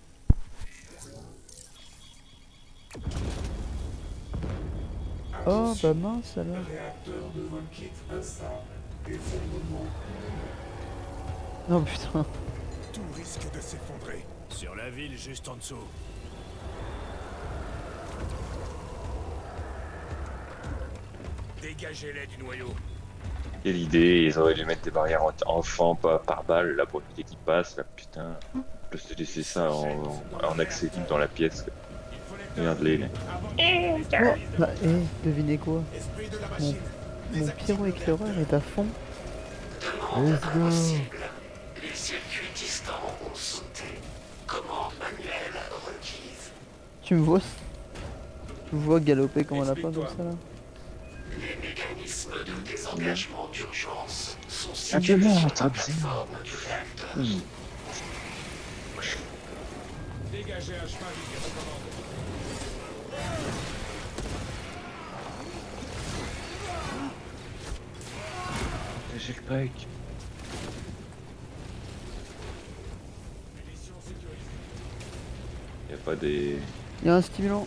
Oh bah mince alors. Réacteur de Volkit instable. Effondrement. Oh putain. Tout risque de s'effondrer. Sur la ville juste en dessous. Dégagez-les du noyau. Quelle idée, ils auraient dû mettre des barrières enfants pas par balle là pour éviter qu'ils passent là, putain. Plus de laisser ça en accès libre dans la pièce. Regarde-les. Oh bah devinez quoi. Esprit de la Mon, machine. Mon pyro-éclaireur est à fond. Let's go. Les circuits distants ont sauté. Commande manuelle requise. Tu me vois galoper comme un lapin comme ça là. Les mécanismes de désengagement d'urgence sont Ah, situés mais bon, sur t'as la bien. plateforme du réacteur. Dégagez un chemin du commande. Jailbreak. Munitions sécurisées. Y a pas des. Il y a un stimulant.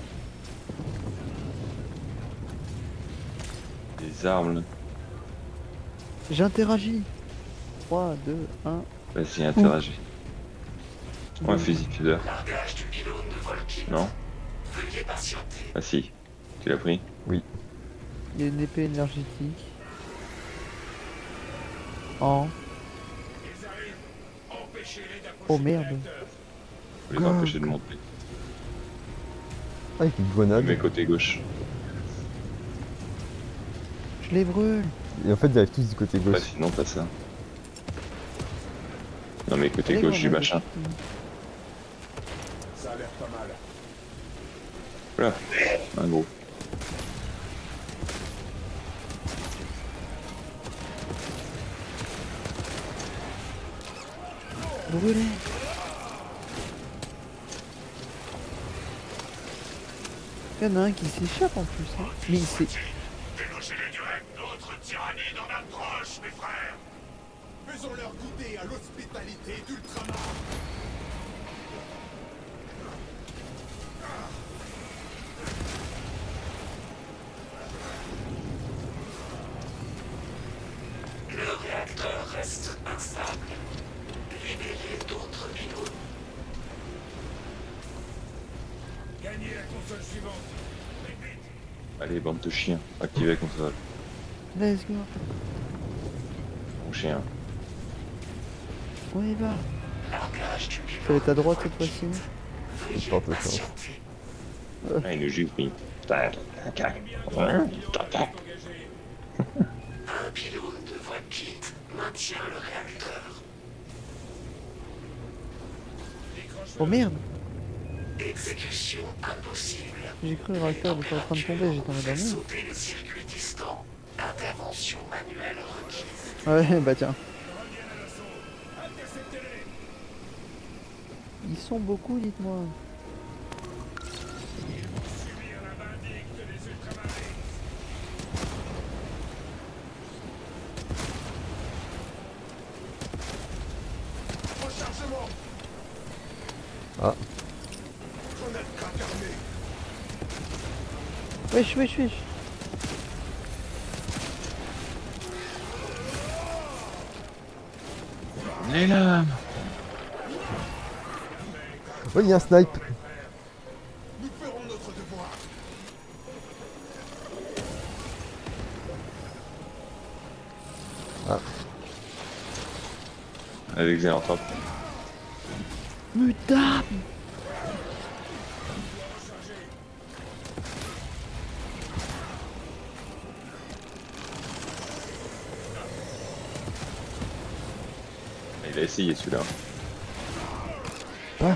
des armes là. J'interagis. 3, 2, 1. Vas-y, interagis. Ouais, un fusil pudeur. Largage du pylône de Volkin. Non? Veuillez patienter. Ah si. Tu l'as pris? Il y a une épée énergétique. En. Ils arrivent. Empêchez-les d'approcher Oh le merde. réacteur. Faut les empêcher de monter. Ah, avec une Je grenade. mets côté gauche. Je les brûle. Et en fait, ils arrivent tous du côté Ouais, gauche. sinon pas ça. Non mais côté Allez, gauche du grenade. machin. Ça a l'air pas mal. Voilà. Un gros. Brûlez. Il y en a un qui s'échappe en plus. Hein. Mais il s'est. Délogez-les direct. Notre tyrannie en approche, mes frères. Faisons-leur goûter à l'hospitalité d'Ultramar. Le réacteur reste instable. Libérez d'autres pylônes. Gagnez la console suivante. Répète. Allez, bande de chiens. Activez la console. Let's go. Mon chien. On y va. Largage du pylône. Fallait à droite cette fois-ci. Veuillez Porte le sens. patienter. Ah, il nous gifle, lui. Un pylône de Volkin maintient le réacteur. Oh merde. Exécution impossible. J'ai cru le réacteur était en train de tomber, j'étais en mode amour. Sauter les circuits distants. Intervention manuelle requise. Ouais, bah tiens. Ils sont beaucoup, dites-moi. Subir la vindicte des ultramarines. Rechargement. Ah. Grenade crack armée. Wesh, wesh, wesh. Les lames. Oh, il y a un snipe. Nous ferons notre devoir. Avec Xénanthrope. Me tape. Il a essayé celui-là. Ah.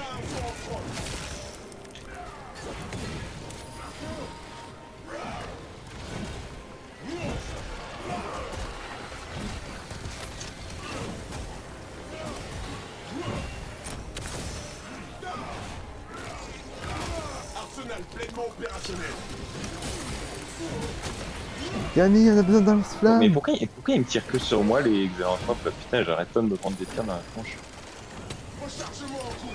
Arsenal pleinement opérationnel. Gagné, on a besoin d'un Mais lance-flamme. pourquoi ils me tirent que sur moi les Xénanthropes là? Putain, j'arrête pas de me prendre des tirs dans la tronche. Rechargement en cours.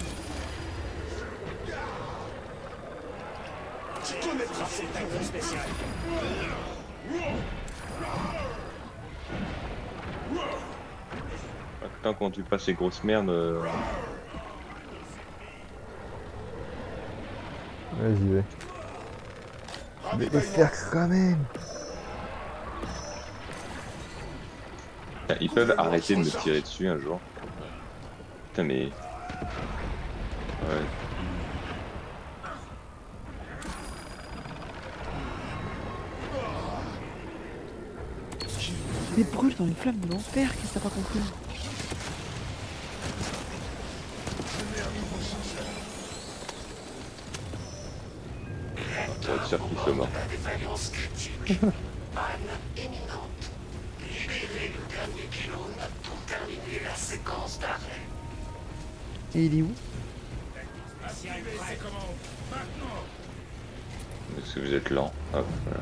Tu connaîtras cette action spéciale. Tant qu'on tue pas ces grosses merdes. Vas-y, ouais. Mais les faire quand même. Ils peuvent arrêter de me tirer dessus un jour. Putain mais. Ouais. Mais brûle dans les flammes de l'enfer, qu'est-ce que t'as pas compris? Ça va te faire plus le mort. Défaillance critique. Panne imminente. Libérez le dernier pylône pour terminer la séquence d'arrêt. Et il est où? Est-ce que vous êtes lent? Hop, voilà.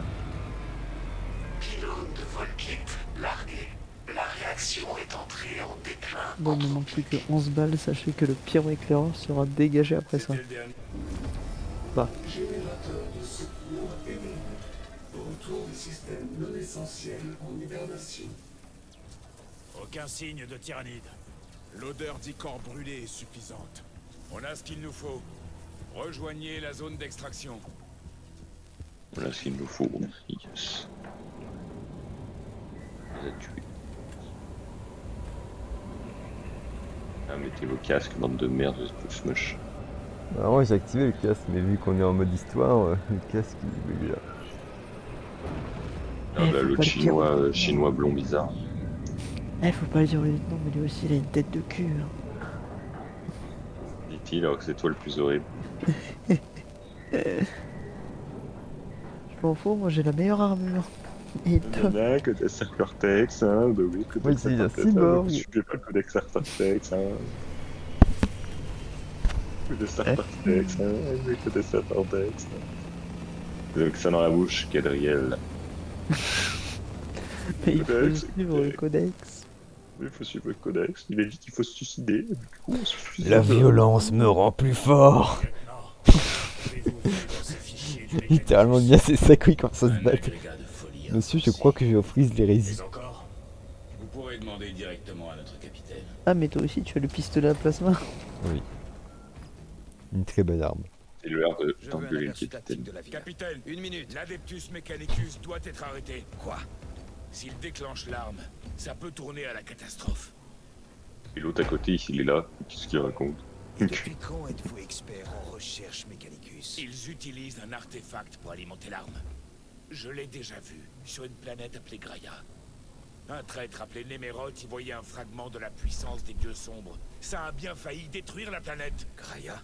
Pylône de Volkit largué. La réaction est entrée en déclin. Bon, il me manque plus que 11 balles, sachez que le pyro-éclaireur sera dégagé après ça. Bah, Générateur de secours aidé. Retour des systèmes non essentiels en hibernation. Aucun signe de tyrannide. L'odeur d'Icor brûlé est suffisante. On a ce qu'il nous faut. Rejoignez la zone d'extraction. Voilà ce qu'il nous faut. Yes. Vous êtes tués. Ah, mettez vos casques, bande de merde, vous êtes tous moches. Alors moi j'ai activé le casque, mais vu qu'on est en mode histoire, le casque il est là. Ah, bah, faut l'autre pas le dire. chinois blond bizarre. eh, faut pas le dire au lieutenant, mais lui aussi il a une tête de cul. Hein. Dit-il alors que c'est toi le plus horrible. Je m'en fous, moi j'ai la meilleure armure. Et toi, Nana, codex Arcortex, hein, bah oui, codex Oui, c'est un Arcortex, cyborg. hein, je suis pas le codex Arcortex, hein. Codex Arcortex, hein, oui, codex Arcortex, hein. Vous avez que ça dans la bouche, Gadriel. mais il faut Codex, suivre le ok. codex. Il faut suivre le codex, il a dit qu'il faut se suicider, du coup on se suicide. La violence me rend plus fort. Avez-vous vu dans ces fichiers du Littéralement bien c'est ça oui quand ça se Un bat. agrégat de folie Monsieur, je insensé. crois que je frise l'hérésie. Mais encore, Vous pourrez demander directement à notre capitaine. Ah, mais toi aussi tu as le pistolet à plasma. Oui. Une très belle arme. C'est l'heure de Je veux un t'engueuler le aperçu tactique capitaine. de la ville. capitaine, Une minute. l'Adeptus Mechanicus doit être arrêté. Quoi? S'il déclenche l'arme, ça peut tourner à la catastrophe. Et l'autre à côté, il est là, qu'est-ce qu'il raconte? Depuis quand êtes-vous expert en recherche Mechanicus? Ils utilisent un artefact pour alimenter l'arme. Je l'ai déjà vu, sur une planète appelée Graia. Un traître appelé Néméroth y voyait un fragment de la puissance des dieux sombres. Ça a bien failli détruire la planète. Graia?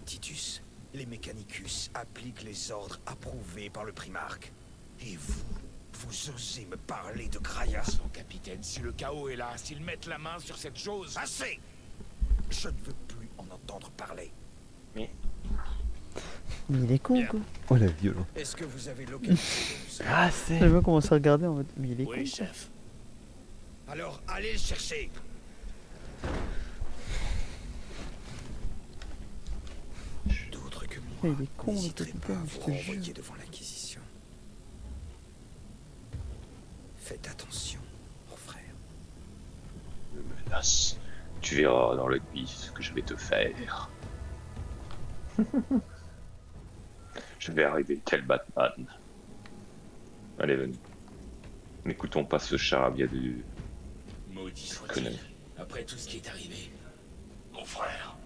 Titus, les Mechanicus appliquent les ordres approuvés par le Primarque. Et vous osez me parler de Graia? Son capitaine, si le chaos est là, s'ils mettent la main sur cette chose... Assez! Je ne veux plus en entendre parler. Mais il est con Bien. quoi. Oh la violence. Est-ce que vous avez localisé les Ah c'est... Je vois commencer à regarder en mode. Mais il est con. Oui, quoi. chef. Alors allez le chercher! D'autres que moi. Mais il est con le N'hésiterez pas à capitaine, vous je te jure. renvoyer devant l'Inquisition. Faites attention, mon frère. Me menace. Tu verras dans le nuit ce que je vais te faire. Je vais arriver tel Batman. Allez, venez. N'écoutons pas ce charabia de... Maudit soit-il. Connais. Après tout ce qui est arrivé, Mon frère,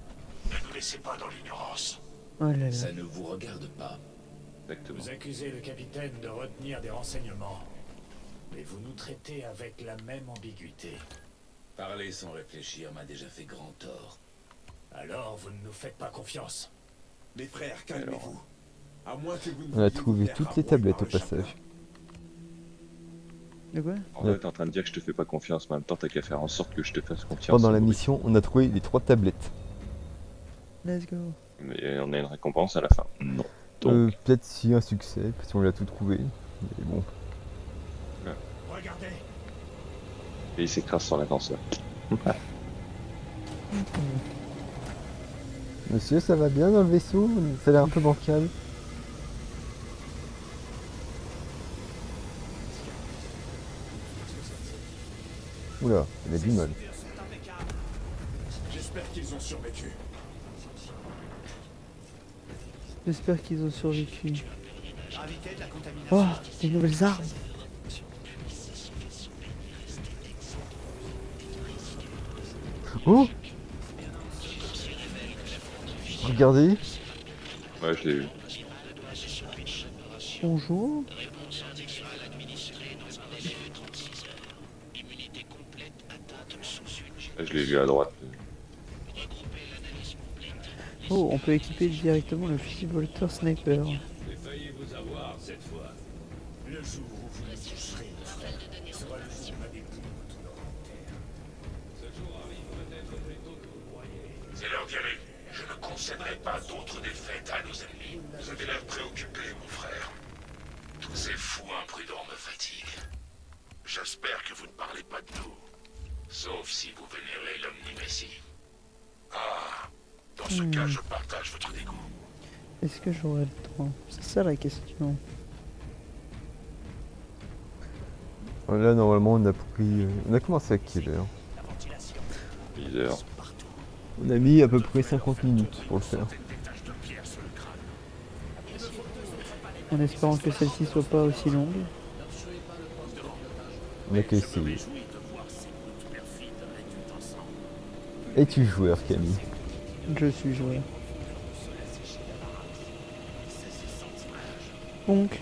ne nous laissez pas dans l'ignorance. Oh là là. ça ne vous regarde pas. Exactement. Vous accusez le capitaine de retenir des renseignements. Mais vous nous traitez avec la même ambiguïté. Parler sans réfléchir m'a déjà fait grand tort. Alors vous ne nous faites pas confiance. Les frères, calmez-vous. À moins que vous ne On a vouliez trouvé vous faire toutes les harouer tablettes par au le passage. chapelain. De quoi? En fait, t'es en train de dire que je te fais pas confiance, mais en même temps, t'as qu'à faire en sorte que je te fasse confiance. Pendant la Oui. mission, on a trouvé les 3 tablettes. Let's go. Mais on a une récompense à la fin. Non. Donc, Peut-être si un succès, si on l'a tout trouvé. Mais bon. Regardez, et il s'écrase sur l'ascenseur. Monsieur, ça va bien dans le vaisseau? Ça a l'air un peu bancal. Oula, il a du mal. J'espère qu'ils ont survécu. J'espère qu'ils ont survécu. Oh, des nouvelles armes. Oh! Regardez! Ouais, je l'ai vu. Bonjour. Je l'ai vu à droite. Oh, on peut équiper directement le fusil Bolter Sniper. J'ai failli vous avoir cette fois. Le jour où vous me toucherez, sera le jour de ma découverte de tout l'inventaire. Ce jour arrive peut-être plutôt que vous croyez. C'est l'heure d'y aller. Je ne concéderai pas d'autres défaites à nos ennemis. Vous avez l'air préoccupé, mon frère. Tous ces fous imprudents me fatiguent. J'espère que vous ne parlez pas de nous. Sauf si vous vénérez l'Omni-Messie. Ah, dans ce cas, je partage votre dégoût. Est-ce que j'aurai le temps? C'est ça la question. Là, normalement, on a pris. On a commencé à quelle heure? 10 heures. On a mis à peu près 50 minutes pour le faire. En espérant que celle-ci soit pas aussi longue. On a qu'à essayer. Es-tu joueur, Camille? Je suis joueur. Donc,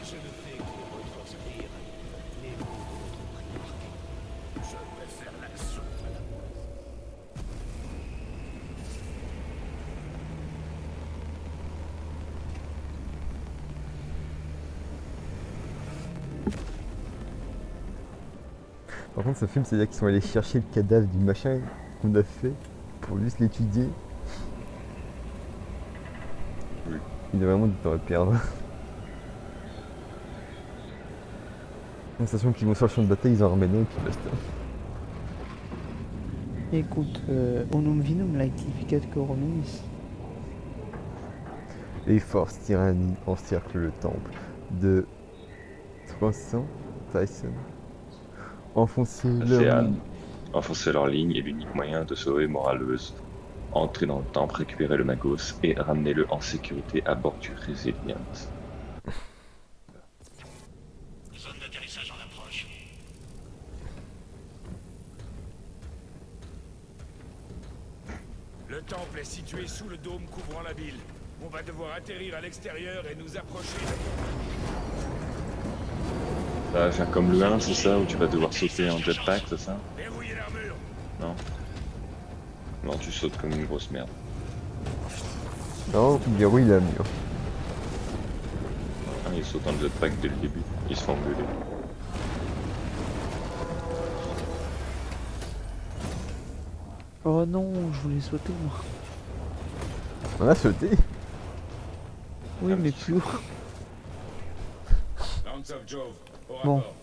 Par contre, ce film, c'est-à-dire qu'ils sont allés chercher le cadavre du machin qu'on a fait pour juste l'étudier. Oui. Il a vraiment du temps à perdre. Sensation qu'ils vont sur le champ de bataille, ils en ramènent un et puis basta. écoute, unum vinum laetificat coronis. Les forces tyrannies encerclent le temple de 300 Tyson. Enfoncer leur ligne est l'unique moyen de sauver Moraleuse. Entrez dans le temple, récupérez le Magos et ramenez-le en sécurité à bord du Resilience. Zone d'atterrissage en approche. Le temple est situé sous le dôme couvrant la ville. On va devoir atterrir à l'extérieur et nous approcher. Ça va faire comme le 1, c'est ça, où tu vas devoir sauter en jetpack, c'est ça? Verrouillez l'armure. Non. Non, tu sautes comme une grosse merde. Non, il verrouille la mur. Ah, ils sautent en jetpack dès le début, ils se font engueuler. Oh non, je voulais sauter moi. On a sauté. Oui, mais plus haut. Lance of Jove, au Bon. rapport.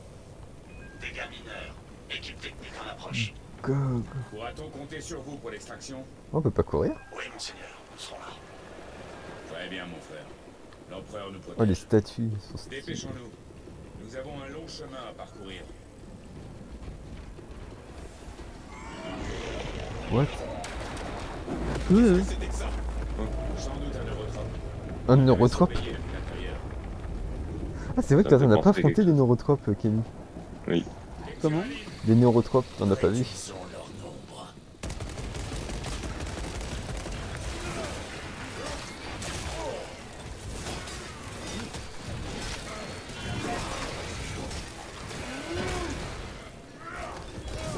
Dégâts mineurs. Équipe technique en approche. Gog. Pourra-t-on compter sur vous pour l'extraction? On peut pas courir. Oui, monseigneur. Nous serons là. Très bien, mon frère. L'empereur nous Oh, les protège. statues sont stylées. Dépêchons-nous. Nous avons un long chemin à parcourir. What? C'était ça. Sans doute un neurotrope. Un neurotrope? Surveiller depuis l'intérieur. Ah, c'est vrai que Ça me t'en fait as pas penser affronté quelque des neurotropes, Camille. Oui. Comment? Des neurotropes, t'en as pas vu. Ils ont leur nombre.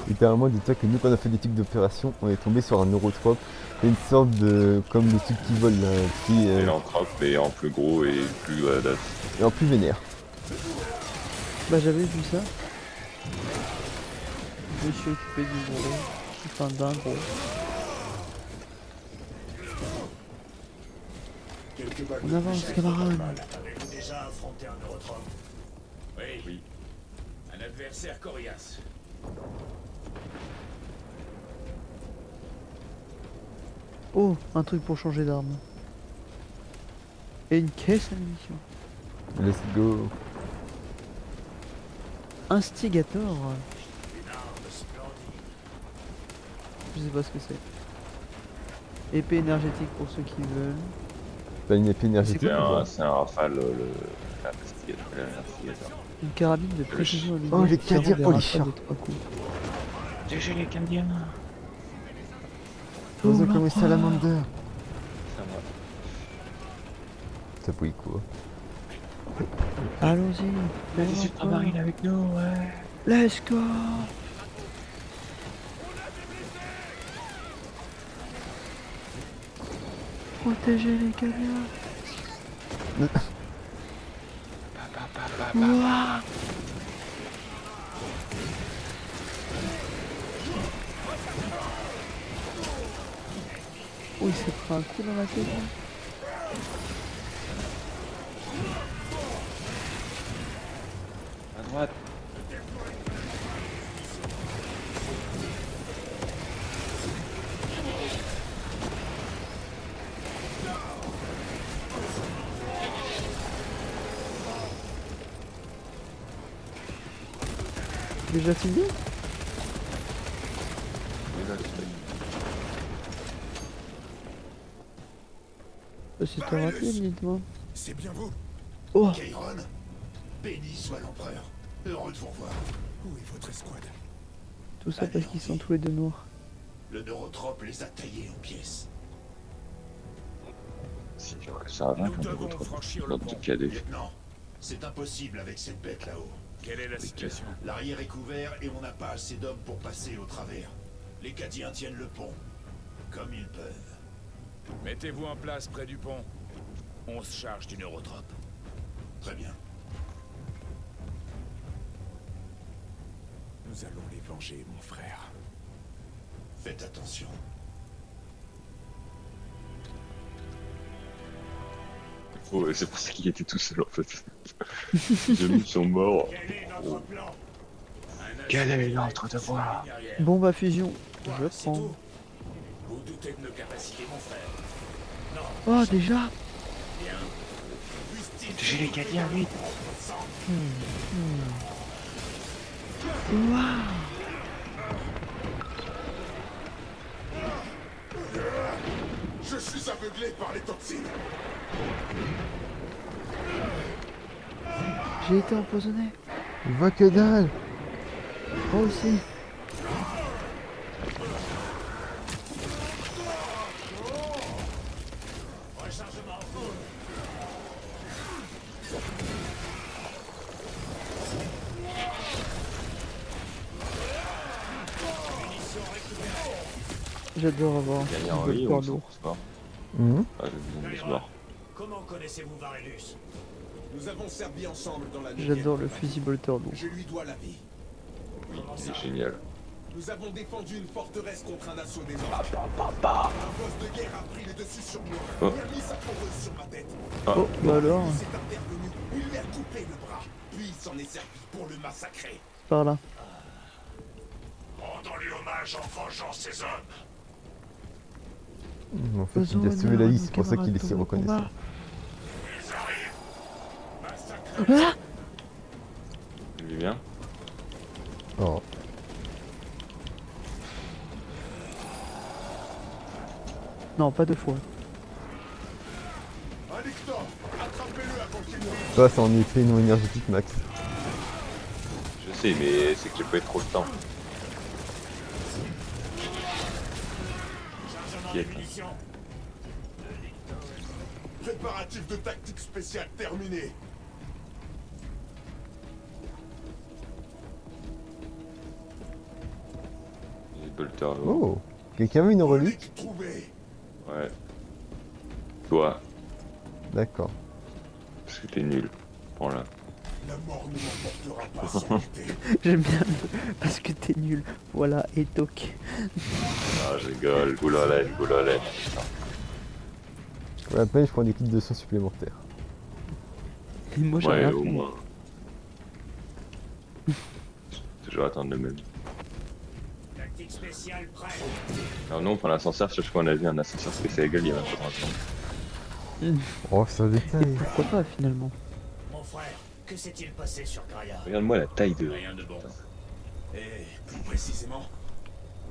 Littéralement, dis-toi que nous, quand on a fait des types d'opération, on est tombé sur un neurotrope. C'est une sorte de. Comme le type qui vole là, qui Et l'anthrope est en plus gros et plus badass. est en plus vénère. Bah j'avais vu ça. Je me suis occupé du gros. Enfin d'un gros. Quelques balles On de avance, plus, camarade. pas mal. Avez-vous déjà affronté un neurotrope? Oui. Un adversaire coriace. Oh, un truc pour changer d'arme. Et une caisse à munitions. Let's go. Instigator. Une arme splendide. Je sais pas ce que c'est. Épée énergétique pour ceux qui veulent. T'as une épée énergétique ou pas? C'est un rafale, l'investigateur. Une carabine de précision à Oh, les qui servent Canadiens, des oh, les rafales chars. de 3 coups. GG les Canadiens. Ils ont Oh, comme la salamander. Ça va. Ça bouille quoi? Allons-y. avec nous, ouais. Let's go. protéger les gagnants. Ouah. Oh, il s'est pris un coup dans la tête. À droite. Déjà fini? C'était rapide, dites-moi. C'est bien vous, Oh, Kairon. Béni soit l'empereur. Heureux de vous revoir. Où est votre escouade? tout ça parce qu'ils sont tous les deux noirs. Le neurotrope les a taillés en pièces. Si, ça va Nous vaincre devons votre franchir le notre pont. petit cadet. Lieutenant, c'est impossible avec cette bête là-haut. Quelle est la situation? L'arrière est couvert et on n'a pas assez d'hommes pour passer au travers. Les Cadiens tiennent le pont, comme ils peuvent. Mettez-vous en place près du pont. On se charge du neurotrope. Très bien. Nous allons les venger, mon frère. Faites attention. Oh, c'est pour ça qu'il était tout seul en fait. Les amis sont morts. Quel est notre plan? Quel est notre devoir? Bombe à fusion, je C'est prends. tout. Vous doutez de nos capacités, mon frère? Oh, déjà? J'ai les Cadiens, vite. Waouh. Je suis aveuglé par les toxines. J'ai été empoisonné. Je vois que dalle. Moi aussi. J'adore avoir Il y a un un peu riz, le corps on s'en lourd. pousse pas. Mhm. Ah, j'ai besoin de mort. Comment connaissez-vous Varellus? Nous avons servi ensemble dans la J'adore le fusil bolter lourd. Je lui dois la vie. Oui, c'est génial. Nous avons défendu une forteresse contre un assaut des orques. Un boss de guerre a pris le dessus sur moi. Oh. Il a mis sa fourreuse sur ma tête. Oh, bah alors, Il s'est intervenu. Il lui a coupé le bras. Puis il s'en est servi pour le massacrer. par là. Rendons-lui hommage en vengeant ces hommes. En fait, Faisons il a sauvé honneur la à vie, nos c'est pour ça qu'il est camarades si pendant le reconnaissant. combat. Ils arrivent. Ah, Tu vis bien? Oh. non, pas deux fois. Alector, attrapez-le avant qu'il ne... Ça, c'est en effet non énergétique max. Je sais, mais c'est que j'ai pas eu trop le temps. Chargement Qui est- de munitions. Préparatif de tactique spéciale terminé. J'ai bolter lourd. Oh. Quelqu'un veut une relique? Relique trouvée. Ouais. Toi, D'accord. parce que t'es nul. Prends-la. La mort ne m'emportera pas sans lutter. J'aime bien le... parce que t'es nul. Voilà, et toc. Ah, je rigole. Goulolène, goulolène. Pour la peine, je prends des kits de soins supplémentaires. Et moi, j'ai Ouais, rien au fait. moins. Toujours attendre le même. Tactique spéciale prête. Alors non, on prend l'ascenseur, je crois qu'on a vu un ascenseur spécial égal il y a 23 ans. Oh, c'est un détail. Pourquoi pas, finalement? Mon frère, que s'est-il passé sur Graia? Regarde-moi la taille de... Rien de bon. Et plus précisément,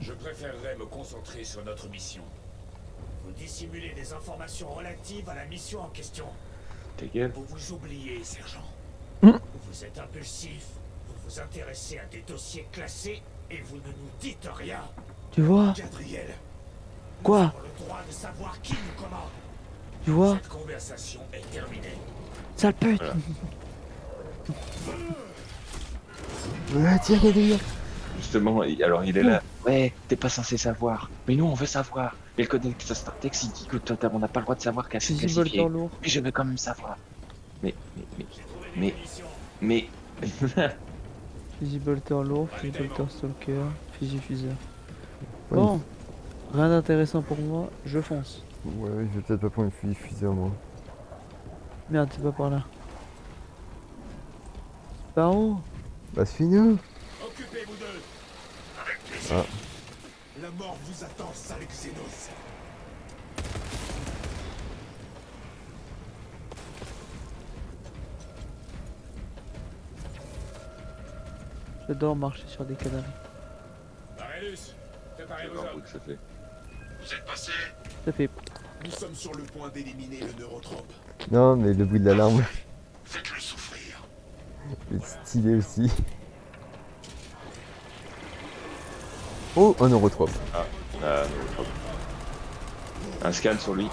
Je préférerais me concentrer sur notre mission. Vous dissimulez des informations relatives à la mission en question. Ta gueule. Vous vous oubliez, sergent. Vous êtes impulsif, vous vous intéressez à des dossiers classés et vous ne nous dites rien. Tu vois? Gadriel, Quoi? Pour le droit de savoir qui nous commande. Tu vois? Cette conversation est terminée. Sale pute! Voilà. Ouais, tiens, Gadriel. Justement, alors il est là. Ouais, t'es pas censé savoir. Mais nous, on veut savoir. Et le codex Startex, il dit que toi, on n'a pas le droit de savoir qu'elle s'est Fusil bolter classifiée. lourd. Mais je veux quand même savoir. Mais, mais, mais, Fusil bolter lourd, fusil bolter stalker, fusil fuseur. Ouais, Bon, rien d'intéressant pour moi, je fonce. Ouais, je vais peut-être pas prendre une fusil fusée moi. Merde, c'est pas par là. Par où? Bah, suis-nous. Occupez-vous d'eux. Avec plaisir. La mort vous attend, sale Xenos. J'adore marcher sur des canaries. Arellus, préparez c'est vos un hommes. bruit que ça fait. Vous êtes passé. Ça fait... Nous sommes sur le point d'éliminer le neurotrope. Non, mais le bruit de l'alarme, Faites-le souffrir. il est stylé aussi. Oh, un neurotrope. Ah, non, hop. Un scan sur lui.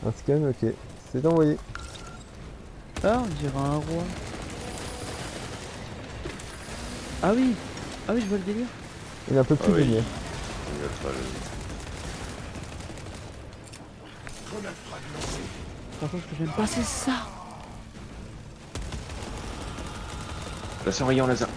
Un scan, ok. C'est envoyé. Ah, on dirait un roi. Ah oui. Ah oui, je vois le délire. Il est un peu plus Ah oui. vénère. Il va te faire le- Grenade frag lancée. Par contre, ce que j'aime pas, c'est ça. Passe un rayon laser.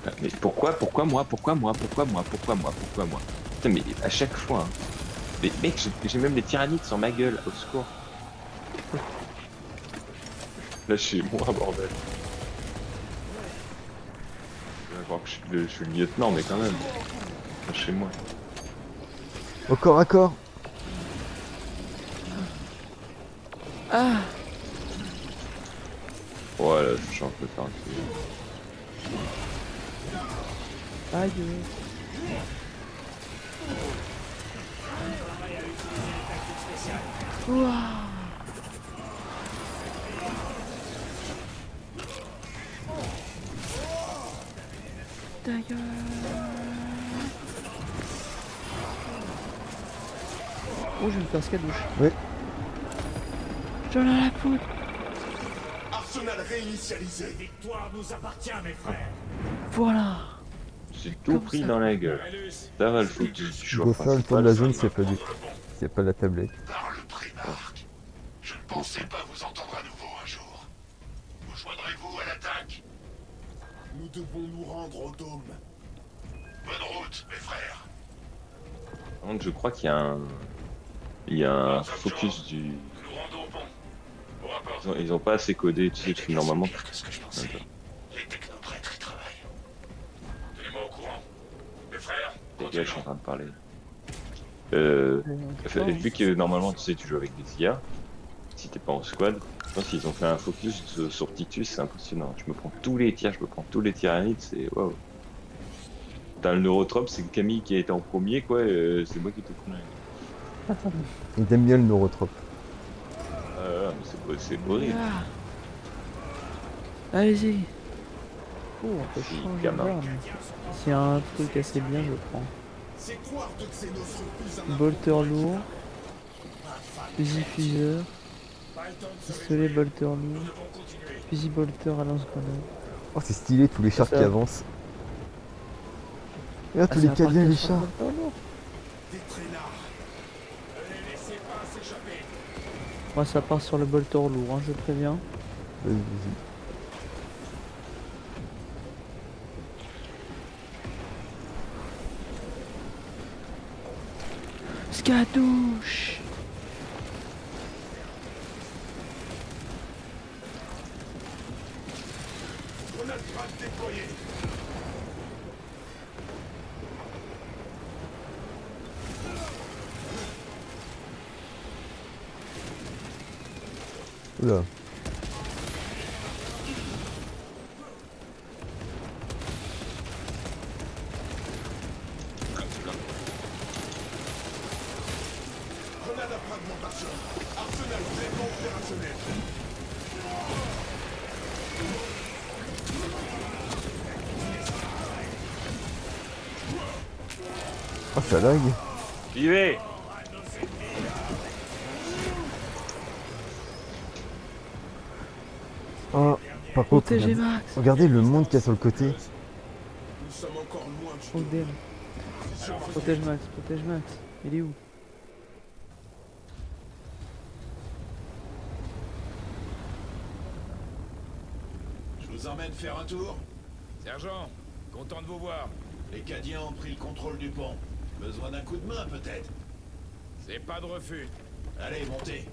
Ah, mais pourquoi moi Putain, mais à chaque fois. Hein. Mais mec, j'ai même les tyrannides sur ma gueule, au secours. Lâchez-moi, bordel. Je vais voir que je suis le lieutenant, mais quand même. Lâchez-moi. Au corps à corps. Ah. Ouais, là, je suis un peu faire un truc. Aïe. Ouah. Ta gueule. Oh, j'ai une cascade douche. Oui. J'en ai la poudre. Arsenal réinitialisé. Victoire nous appartient, mes frères. Voilà. J'ai tout Comme pris ça. dans la gueule. Arellus, Ça va le foutre du Je choix dois faire le tour de la zone s'il principal. n'y a pas la tablette. Par le Primarque. Je ne pensais pas vous entendre à nouveau un jour. Vous joindrez-vous à l'attaque? Nous devons nous rendre au dôme. Bonne route, mes frères. Par contre, je crois qu'il y a un... Il y a un focus du... Nous nous rendons au pont. Au rapport. Ils ont pas assez codé, tu sais, Les parce que dégâts sont normalement... pires que ce que je pensais. Les technoprêtres y travaillent. Tenez-moi au courant. Mes frères, Les gars, je suis en train de parler. Oh, Vu que normalement, tu sais, tu joues avec des IA, si t'es pas en squad, je pense qu'ils ont fait un focus sur Titus, c'est impressionnant. Je me prends tous les tirs, je me prends tous les tyrannides, c'est waouh. T'as le neurotrope, c'est Camille qui a été en premier, quoi, c'est moi qui te prends. Il aime bien le neurotrope. C'est horrible. Ah. Allez-y. Oh, on peut Si, changer gamin. d'arme. S'il y a un truc assez bien, je prends. Ces couards de Xenos sont plus un Bolter lourd. Fusil fuseur. Pistolet bolter lourd. Fusil bolter à lance-grenade. Oh, c'est stylé, tous les chars Ça. qui avancent. Regarde Ah, tous ça les va camions et les partir sur le chars. bolter lourd. des traînards. ne les laissez pas s'échapper. Moi, ça part sur le bolter lourd, hein, je préviens. Vas-y, vas-y. Scadouche. Grenade frag déployée. Oula. Grenade à fragmentation. Arsenal pleinement opérationnel. Oh, ça lag. J'y vais. Par contre, Protégez regardez, Max. regardez le monde qu'il y a sur le côté. Nous sommes encore loin du Oh dôme. damn. Alors, Protège Max, protège Max. Il est où? Je vous emmène faire un tour. Sergent, content de vous voir. Les Cadiens ont pris le contrôle du pont. Besoin d'un coup de main, peut-être. C'est pas de refus. Allez, montez.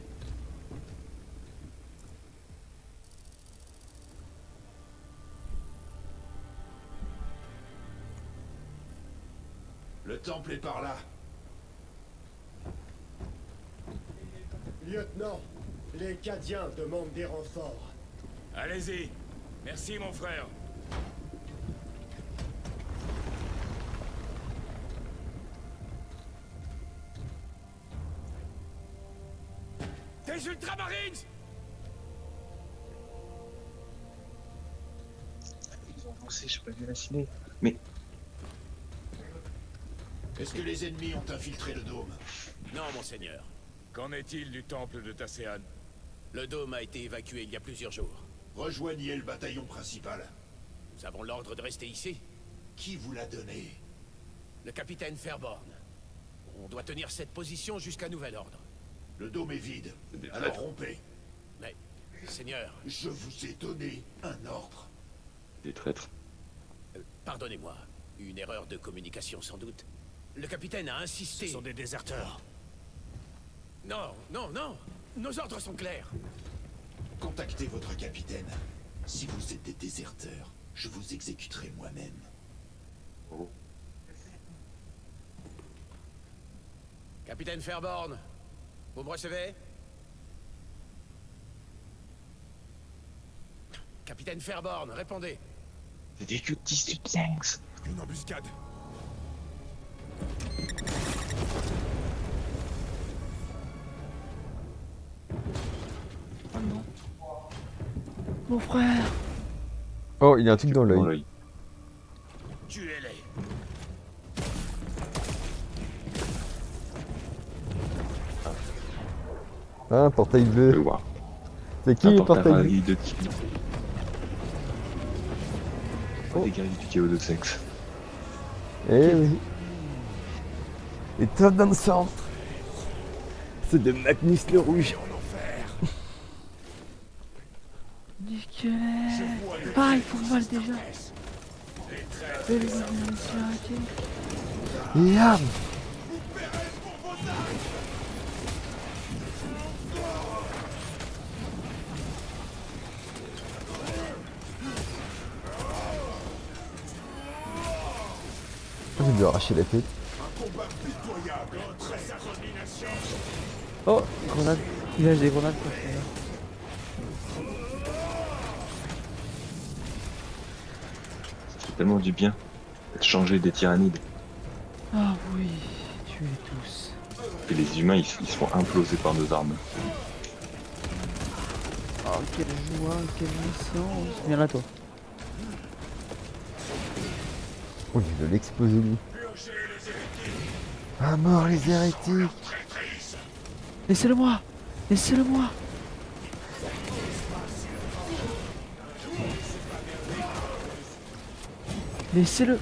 Le temple est par là. Lieutenant, les Cadiens demandent des renforts. Allez-y. Merci, mon frère. Des Ultramarines! Ils ont avancé, j'ai pas vu la ciné. Mais Est-ce que les ennemis ont infiltré le dôme? Non, monseigneur. Qu'en est-il du temple de Tasséan? Le dôme a été évacué il y a plusieurs jours. Rejoignez le bataillon principal. Nous avons l'ordre de rester ici. Qui vous l'a donné? Le capitaine Fairborn. On doit tenir cette position jusqu'à nouvel ordre. Le dôme est vide. c'est des Alors traîtres. rompez. Mais, Seigneur, Je vous ai donné un ordre. Des traîtres. pardonnez-moi. Une erreur de communication sans doute. Le capitaine a insisté. Ce sont des déserteurs. Non, non, non. Nos ordres sont clairs. Contactez votre capitaine. Si vous êtes des déserteurs, je vous exécuterai moi-même. Oh. Capitaine Fairborn, vous me recevez? Capitaine Fairborn, répondez. C'est des cultistes du Thanks. Une embuscade. Oh non. Mon frère. Oh, il y a un truc dans Dans l'œil. l'œil. Tuez-les. Ah, un portail Je bleu. peux voir. C'est qui le portail bleu? Appareil de qui? Oh. Des guerriers du chaos de sexe. Eh oui. Et top dans le centre. C'est de Magnus le Rouge. Nickel. Ah, ils font mal déjà. Belle illumination arrêtée. Yam. J'ai dû arracher la tête. Un combat pitoyable. Oh, grenade. Il lâche des grenades pour ça. Ça fait tellement du bien de changer des tyrannides. Ah oui, tuez tous. Et les humains, ils se font imploser par nos armes. Oh, quelle joie, quelle naissance. Viens là, toi. Oh, il veut l'exploser lui. À mort les hérétiques. Laissez-le moi. Laissez-le moi. Laissez-le.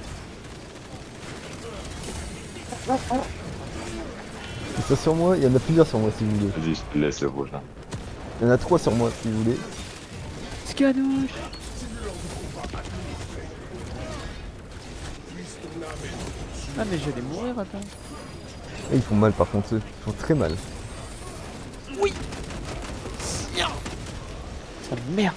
C'est ça sur moi, il y en a plusieurs sur moi si vous voulez. Vas-y, je te laisse le rouge là. Il y en a 3 sur moi si vous voulez. Scanouche. Ah mais j'allais mourir, attends. Et ils font mal par contre eux. Ils font très mal. Ça merde.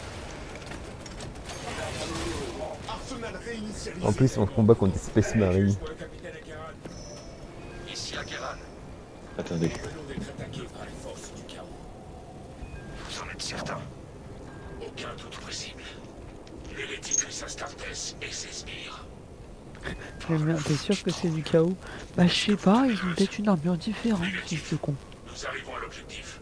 Arsenal réinitialisé. En plus on combat contre des Space Marines. Pour le capitaine Akeran. Ici Akeran. Attendez. Venons d'être attaqués par les forces du chaos. Vous en êtes certain? Aucun doute possible. L'Héréticus Astartes et ses sbires. Mais merde, t'es sûr que c'est du chaos? Bah je sais pas, ils ont peut-être une armure différente, fils de con. Nous arrivons à l'objectif.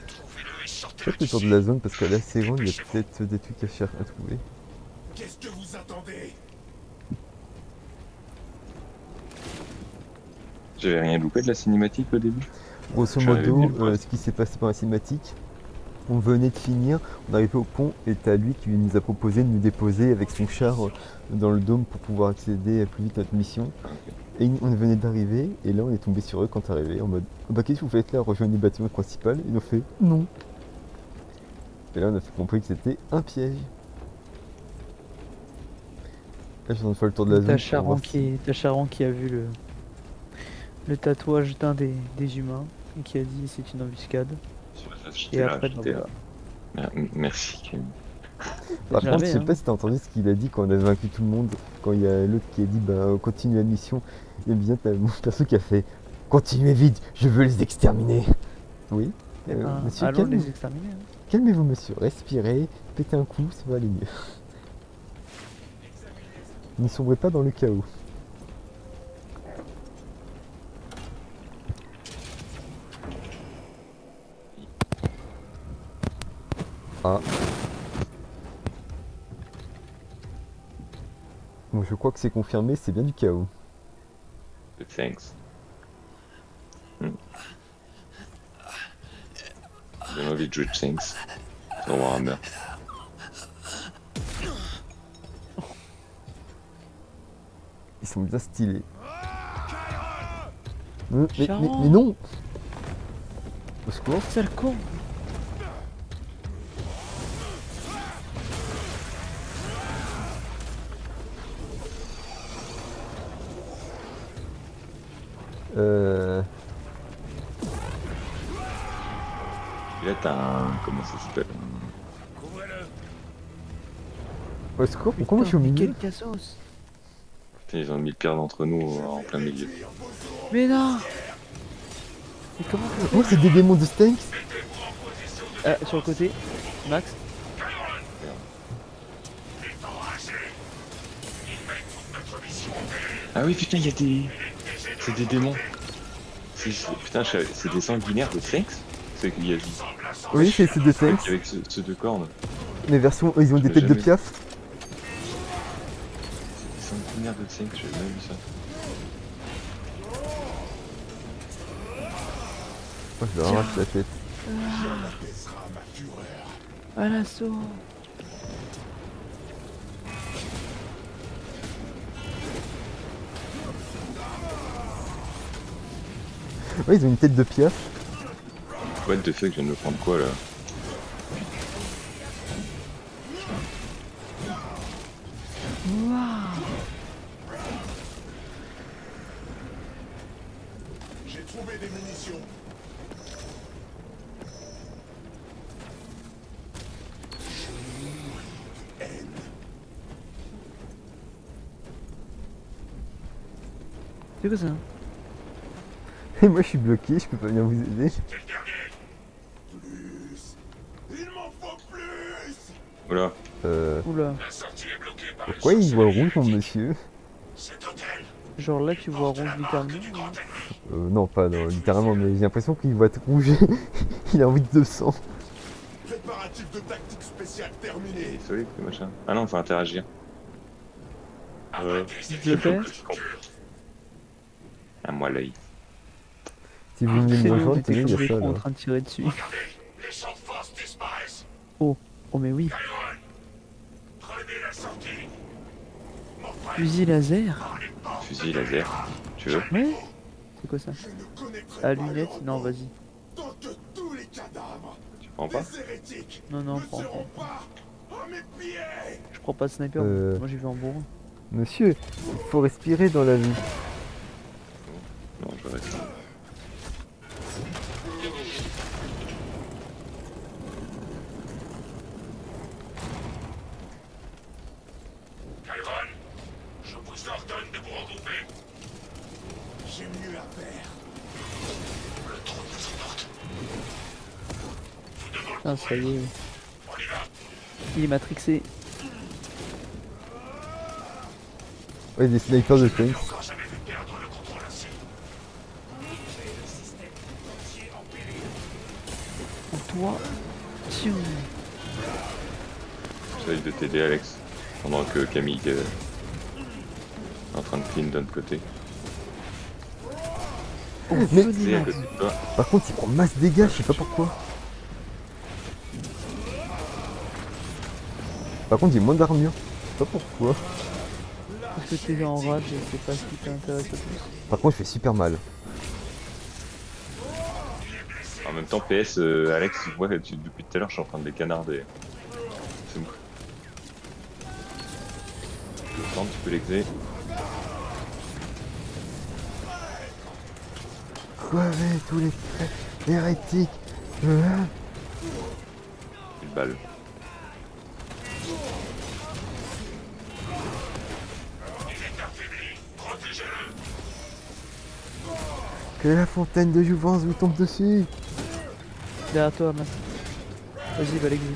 Trouvez-le et sortez-le Faites le tour de la zone parce qu'elle est assez grande, il y a peut-être des trucs à trouver. Qu'est-ce que vous attendez? J'avais rien loupé de la cinématique au début. Grosso J'avais modo, mis le poste. ce qui s'est passé par la cinématique, On venait de finir, on arrivait au pont et t'as lui qui nous a proposé de nous déposer avec son char dans le dôme pour pouvoir accéder plus vite à notre mission. Et on venait d'arriver et là on est tombé sur eux quand arrivé en mode bah qu'est-ce que vous faites là, rejoindre le bâtiment principal? Ils ont fait non. Et là on a compris que c'était un piège. Là je viens de faire le tour de la zone. T'as Charon qui a vu le tatouage d'un des humains et qui a dit c'est une embuscade. J'étais Et là, après, j'étais donc, là. Merci Camille. Par contre, je sais hein. pas si t'as entendu ce qu'il a dit quand on a vaincu tout le monde, quand il y a l'autre qui a dit bah on continue la mission, et bien t'as mon perso qui a fait continuez vite, je veux les exterminer. Oui, monsieur, allons les exterminer. Hein. calmez-vous monsieur, respirez, pétez un coup, ça va aller mieux. Ne sombrez pas dans le chaos. Ah. Bon, je crois que c'est confirmé, c'est bien du chaos. Thanks. J'ai envie de jouer de Thanks sur Warhammer. Ils sont bien stylés. Mais non! Au secours. Sale con! Et là t'as un... comment ça s'appelle? Au secours, pourquoi moi je suis au milieu? Quel cassos! Putain, ils ont mis le pire d'entre nous en plein milieu. Mais non! Mais comment Oh, c'est des démons de Stanks? Sur le côté, Max. Ah oui putain, il y a des... c'est des démons. Putain, c'est des sanguinaires de Sphinx. C'est qu'il y a... Oui, c'est des Sphinx. Avec ce deux cornes. Les versions, ils ont des têtes de piaf. C'est des sanguinaires de Sphinx, j'ai jamais vu ça. Oh, je leur arrache la tête. À l'assaut! Ouais, ils ont une tête de piaf. What the fuck, je viens de me prendre quoi là? J'ai trouvé des munitions. C'est quoi ça? Et moi je suis bloqué, je peux pas venir vous aider. Il m'en faut plus. Oula. Oula. Pourquoi il voit rouge mon monsieur? Genre là tu vois rouge littéralement? Non, pas non, littéralement, mais j'ai l'impression qu'il voit rouge. Il a envie de sang. Préparatif de tactique spéciale terminé. C'est solide ce machin. Ah non, faut interagir. Je le fais? À moi l'œil. Si vous voulez me nous, rejoindre, on était il y a ça en là. train de tirer dessus. Les champs de force disparaissent. Oh mais oui. Prenez la sortie. Fusil laser? Fusil laser. Tu veux? Ouais. C'est quoi ça? À lunettes? Non, vas-y. Tant que tous les cadavres, Tu prends pas? les hérétiques, Non, ne prends seront pas. pas à mes pieds. Je prends pas de sniper. Moi j'ai vu en bourrin. Monsieur, il faut respirer dans la vie. Non, je reste. Kyron, je vous ordonne de vous regrouper. J'ai mieux à faire. Le trône vous porte. Ah, ça y est. Il est matrixé. Ouais, des snipers de tanks. Encore jamais vu perdre le contrôle ainsi. Toi. Tiens. J'essaye de t'aider Alex. Pendant que Camille est en train de clean d'un autre côté. Mais C'est à côté de toi. par contre, il prend masse dégâts, je sais pas pourquoi. Par contre, j'ai moins d'armure. Je sais pas pourquoi. Parce que t'es en rage et c'est pas ce qui t'intéresse le plus. Par contre, je fais super mal. En même temps, PS, Alex, tu vois, depuis tout à l'heure, je suis en train de les canarder. C'est bon. Le temps, tu peux l'exer. Crevez tous les hérétiques. Une balle. Que la fontaine de jouvence vous tombe dessus. Derrière toi, Mas. Vas-y, va l'exil.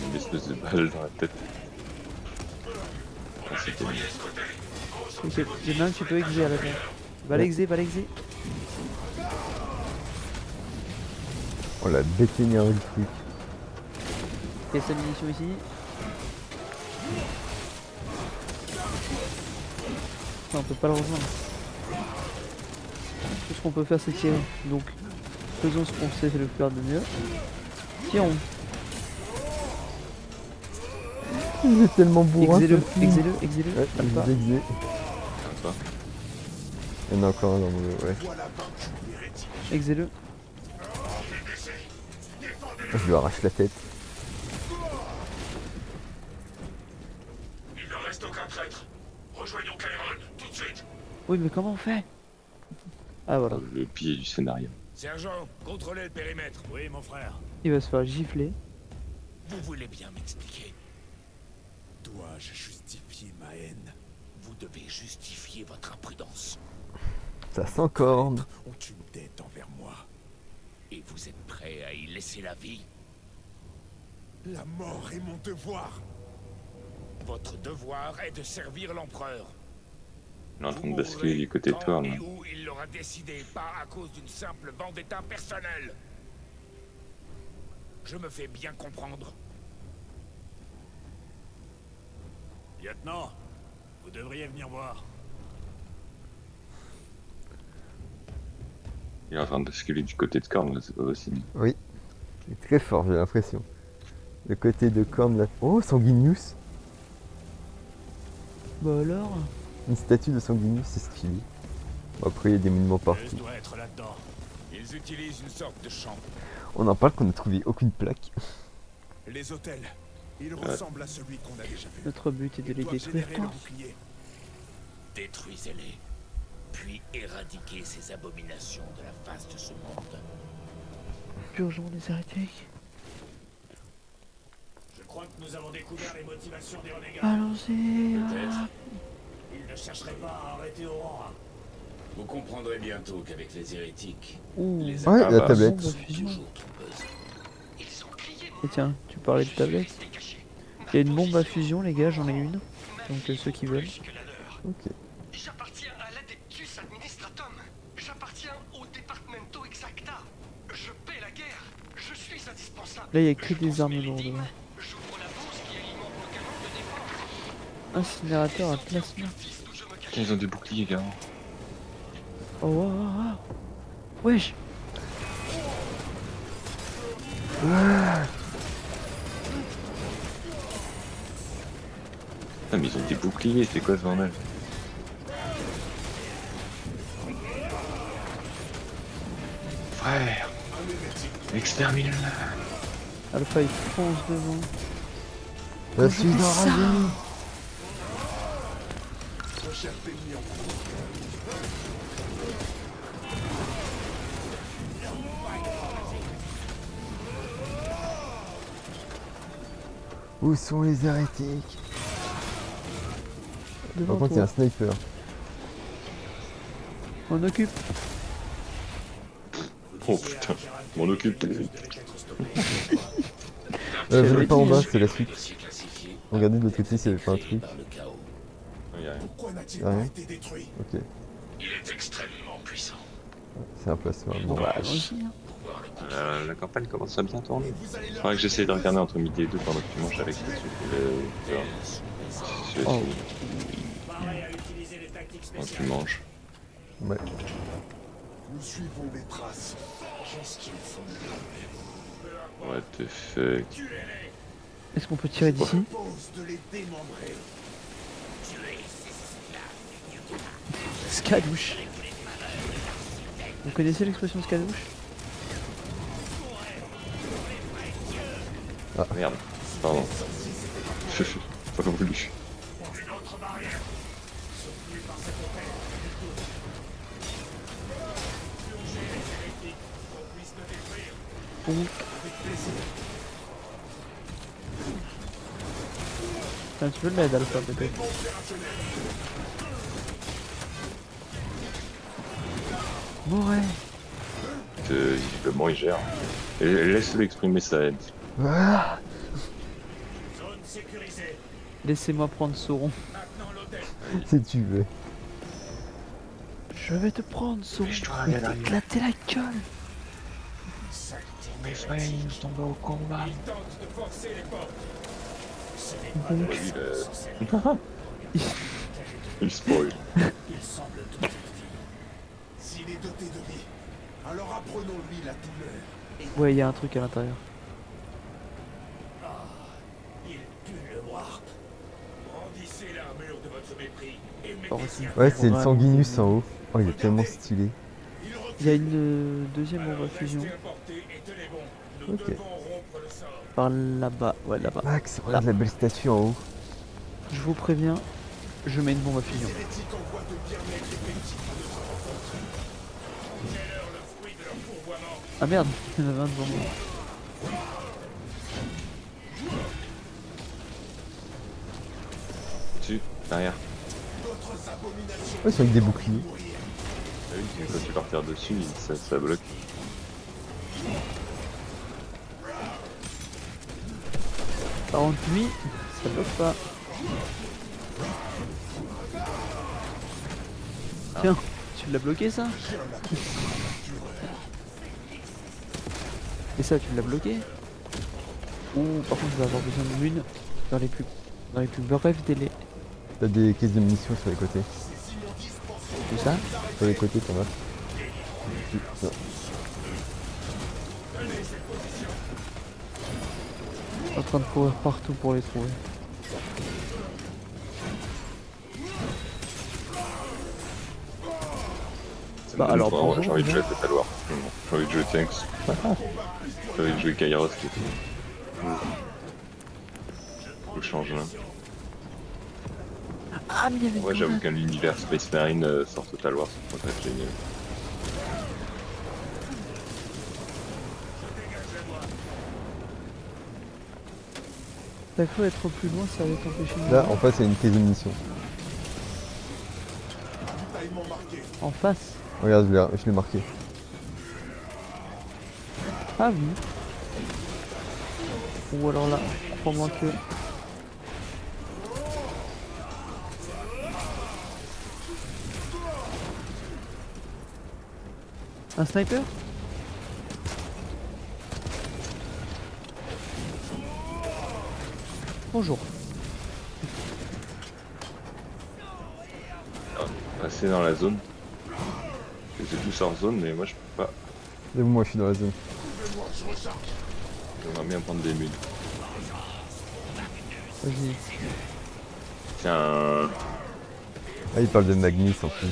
Une espèce de balle dans la tête. Ah, c'était mieux. Ok, j'ai même tu peux exé à la fin. Va l'exé, va l'exé. Oh la bête énervée le truc. Ok, sa munition ici. Non, on peut pas le rejoindre. Tout ce qu'on peut faire c'est tirer. Donc, faisons ce qu'on sait le faire de mieux. Tirons. Il est tellement bourrin. Exé-le, ce film. exé-le, exé-le. Ouais, Tape pas. je l'ai exé. Comme ça. Il y en a encore un dans mon... Ouais. Exé-le. Je lui arrache la tête. Il ne reste aucun traître. Rejoignons Kairon, tout de suite. Oui, mais comment on fait? Ah voilà. Le pied du scénario. Sergent, contrôlez le périmètre. Oui, mon frère. Il va se faire gifler. Vous voulez bien m'expliquer? Dois-je justifier ma haine? Vous devez justifier votre imprudence. Ça sent corne. Ont une dette envers moi. Et vous êtes prêt à y laisser la vie? La mort est mon devoir. Votre devoir est de servir l'empereur. Il est en train de basculer du côté de toi, là. Et où il l'aura décidé, pas à cause d'une simple vendetta personnelle. Je me fais bien comprendre. Lieutenant, vous devriez venir voir. Il est en train de basculer du côté de Korn, là, c'est pas possible. Oui. Il est très fort, j'ai l'impression. Le côté de corne là. Oh, Sanguinius. Bah alors? Une statue de Sanguinius, c'est stylé. Bon, après, il y a des monuments Je partout. dois être là-dedans. Ils utilisent une sorte de champ. On en parle qu'on n'a trouvé aucune plaque. Les hôtels, ils ressemblent à celui qu'on a déjà vu. Notre but est de les Ils doivent détruire générer le tous. bouclier. Détruisez-les. Puis éradiquez ces abominations de la face de ce monde. Purgeons les hérétiques. Je crois que nous avons découvert les motivations des renégats. Allons-y. Peut-être. Ils ne chercheraient pas à arrêter au rang. Vous comprendrez bientôt qu'avec les hérétiques, Ouh. les Ouais, attaques la tablette. sont toujours trompeuses. Et tiens, tu parlais de tablette. Il y a une bombe à fusion, les gars, j'en ai une. Donc ceux qui veulent. Ok. J'appartiens à l'Adeptus Administratum. J'appartiens au Departamento Exacta. Je paie la guerre. Je suis indispensable. Là, il y a que des armes lourdes. Ouais. J'ouvre la bourse qui alimente mon canon de défense. Incinérateur à plasma. Putain, ils ont des boucliers, gars. Oh, wow, wow, wow. Wesh. Putain, mais ils ont des boucliers, c'est quoi ce bordel? Frère, extermine-le. Alpha, il fonce devant. Je suis enragé. Où sont les hérétiques? Devant Par contre, il y a un toi. sniper. On occupe. Oh putain, je m'en occupe. Venez pas en bas, c'est la Dossier suite. classifié, Regardez de l'autre côté s'il y avait pas un créé truc. par le chaos. Il y a rien. Pourquoi n'a-t-il Rien. pas été détruit? Ok, Il est extrêmement puissant. c'est un plasma. Bon, Bah, allons-y. Hein. Pouvoir le contrôler. La campagne commence à bien tourner. Vous allez leur Faudrait que j'essaye de regarder entre midi et deux pendant que tu manges avec le Oh. préparer à utiliser les tactiques Quand tu spéciales. manges. ouais. Nous suivons des traces. What the fuck. Est-ce qu'on peut tirer d'ici? Propose de les démembrer. Skadouche. Vous connaissez l'expression skadouche? Ah merde, pardon. Pas voulu. Tiens, tu veux de l'aide Alpha peut-être? Bon ouais. Visiblement il gère. Et laisse-le exprimer sa haine. Ah, Zone sécurisée. Laissez-moi prendre Sauron. Maintenant l'hôtel. si tu veux. Je vais te prendre Sauron. je dois Je aller vais à l'arrière. t'éclater la gueule. Mes frères, ils sont tombés au combat. Il tente de forcer les portes. Ce n'est Mhm. pas de Oui, la chance. il spoil. Il semble tout dit. S'il est doté de vie, alors apprenons-lui la douleur. Ouais, il y a un truc à l'intérieur. Il pue le warp. Brandissez l'armure de votre mépris et Oh, mettez-y un Ouais, c'est le Ouais. sanguinus en haut. Oh, il est tellement stylé. Il y a une deuxième bombe à Alors, fusion. restez à portée et tenez bon. Nous Ok. devons rompre le sort. Par là-bas. Ouais, là-bas. Max, regarde la belle statue en haut. Je vous préviens, je mets une bombe à fusion. Hérétique envoie de bien maigres effectifs à notre rencontre. Quelle heure le fruit de leur pourvoiement. Ah merde, il y en avait un devant moi. Dessus, derrière. D'autres abominations Ouais, ils sont avec des boucliers. Ah oui, quand tu partir dessus, ça bloque. Par contre, lui, ça bloque pas. Tiens, tu l'as bloqué ça? Et ça, tu l'as bloqué? Ouh, par contre, je vais avoir besoin de l'une dans les plus brefs délais. T'as des caisses de munitions sur les côtés. Tout ça? Sur les côtés, t'en as. Non. En train de courir partout pour les trouver. Ça me Bah, donne alors, vraiment- bonjour, j'ai envie de jouer déjà. Total War. J'ai envie de jouer Tanks. J'ai envie de jouer Kairos qui est tout. Je change là. Ah, mais il y avait Ouais, une j'avoue bombe. qu'un univers Space Marine sort Total War, ça pourrait être génial. T'as cru être plus loin, ça allait t'empêcher de Là, voir. en face, il y a une caisse de munitions. ravitaillement marqué. En face. Regarde, je l'ai marqué. Ah oui. Ou alors là, crois-moi que... Un sniper? Bonjour. Passer dans la zone. Ils étaient tous hors zone, mais moi je peux pas. Et moi, je suis dans la zone. J'aimerais bien prendre des mules. Vas-y. Tiens, Ah, il parle de Magnus en plus.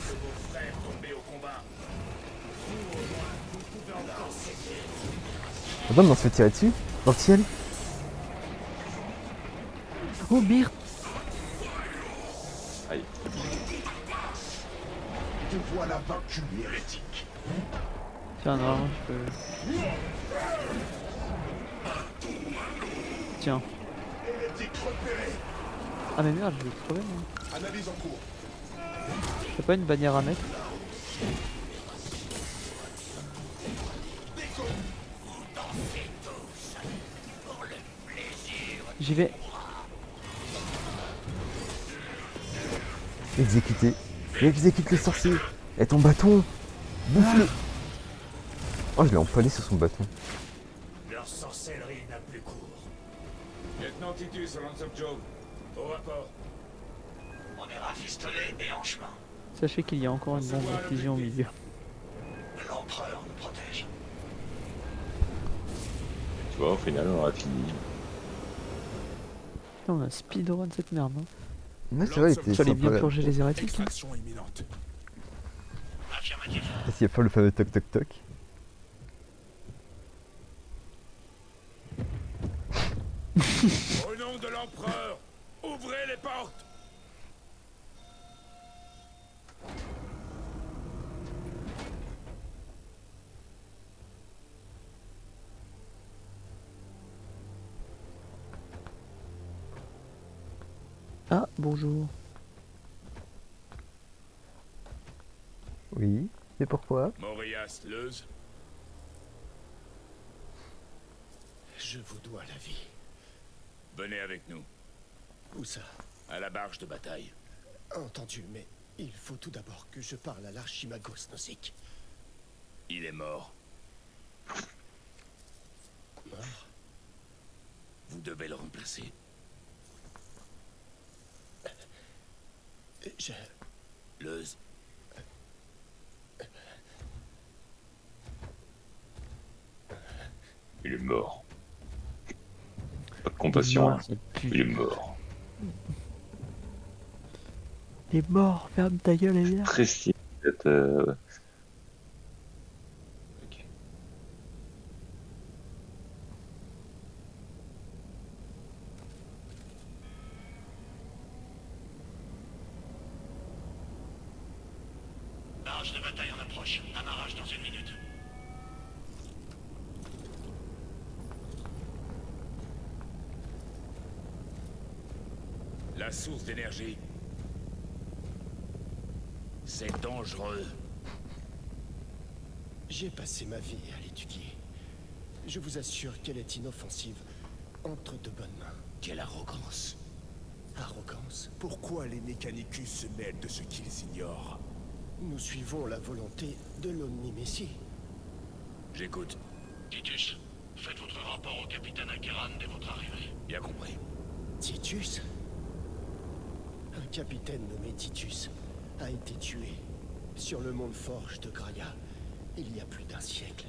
Attends, mais on se fait tirer dessus? Dans le ciel? Oh merde. aïe. Te voilà vaincu, hérétique. Tiens, normalement je peux... Tiens. Hérétique repéré. Ah mais merde, je vais crever moi. Analyse en cours. T'as pas une bannière à mettre? J'y vais. Exécuter. Exécute le sorcier. Et ton bâton. Bouffe-le. Oh, je l'ai empalé sur son bâton. Leur sorcellerie n'a plus cours. Lieutenant Titus, Lance of Joe. Au rapport. On est rafistolés et en chemin. Sachez qu'il y a encore une bombe de fusion au milieu. L'empereur nous protège. Tu vois, au final, on aura fini. Putain, on a speedrun cette merde. Hein. Ouais, c'est vrai, il était Fallait bien sympa. purger les hérétiques. Hein. Extraction imminente. Affirmatif. Est-ce qu'il va faire le fameux toc toc toc? Au nom de l'empereur, ouvrez les portes. Ah, bonjour. Oui, mais pourquoi? Morias Leuze, Je vous dois la vie. venez avec nous, Où ça? à la barge de bataille. Entendu, mais il faut tout d'abord que je parle à l'archimagos Nozick. Il est mort. Mort? Vous devez le remplacer. Je... Leuze, Il est mort. Pas de compassion, hein. Ça pue. Il est mort. Il est mort, ferme ta gueule, Elia. Très stylé cette. Ok. Barge de bataille en approche. Amarrage dans 1 minute. la source d'énergie. C'est dangereux. J'ai passé ma vie à l'étudier. Je vous assure qu'elle est inoffensive, entre de bonnes mains. Quelle arrogance. Arrogance? Pourquoi les Mechanicus se mêlent de ce qu'ils ignorent? Nous suivons la volonté de l'Omni-Messie. J'écoute. Titus, faites votre rapport au capitaine Akeran dès votre arrivée. Bien compris. Titus? Un capitaine nommé Titus a été tué sur le mont Forge de Graia il y a plus d'1 siècle.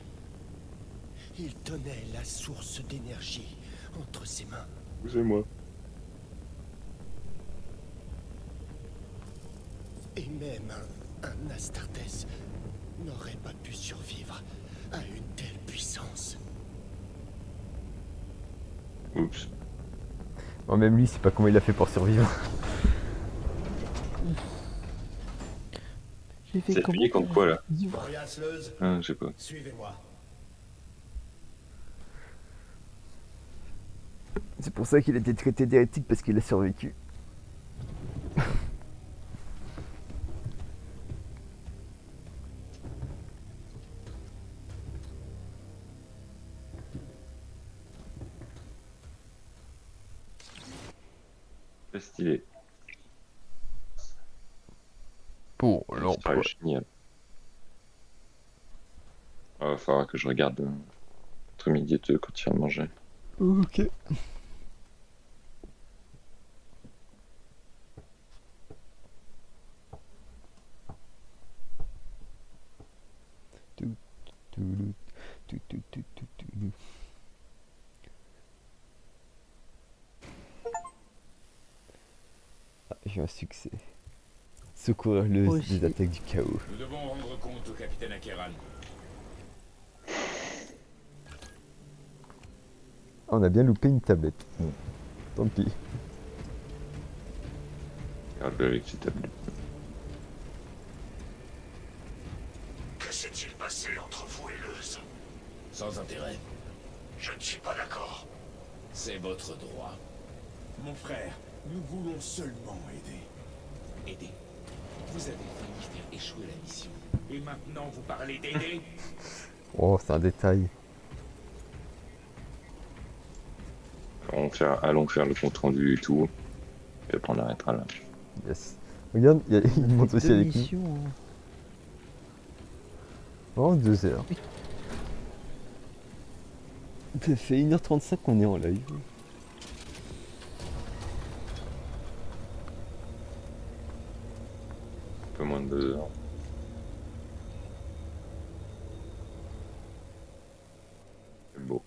Il tenait la source d'énergie entre ses mains. C'est moi. Et même un Astartes n'aurait pas pu survivre à une telle puissance. Oups. Bon, même lui, c'est pas comment il a fait pour survivre. J'ai fait C'est comment appuyé contre quoi là? Morias Leuze, Ah, je sais pas. suivez-moi. C'est pour ça qu'il a été traité d'hérétique parce qu'il a survécu. Très stylé. Pour Ah, l'emploi. génial. Ah, va falloir que je regarde entre midi et 2 quand il va manger. Ok. Ah, j'ai un succès. Secourir le Moi aussi. des attaques du chaos. Nous devons rendre compte au capitaine Akeran. Ah, on a bien loupé une tablette. Bon, tant pis. Regarde-le avec ses tablettes. Que s'est-il passé entre vous et Leuze? Sans intérêt. Je ne suis pas d'accord. C'est votre droit. Mon frère, nous voulons seulement aider. Aider. Vous avez failli faire échouer la mission. Et maintenant vous parlez d'aider? Oh, c'est un détail. Allons faire le compte rendu et tout. Et après on arrêtera là. Yes. Regarde, il monte aussi Deux avec nous. missions, hein. Oh, 2 heures. Ça fait 1h35 qu'on est en live. Un peu moins de 2 heures. C'est beau.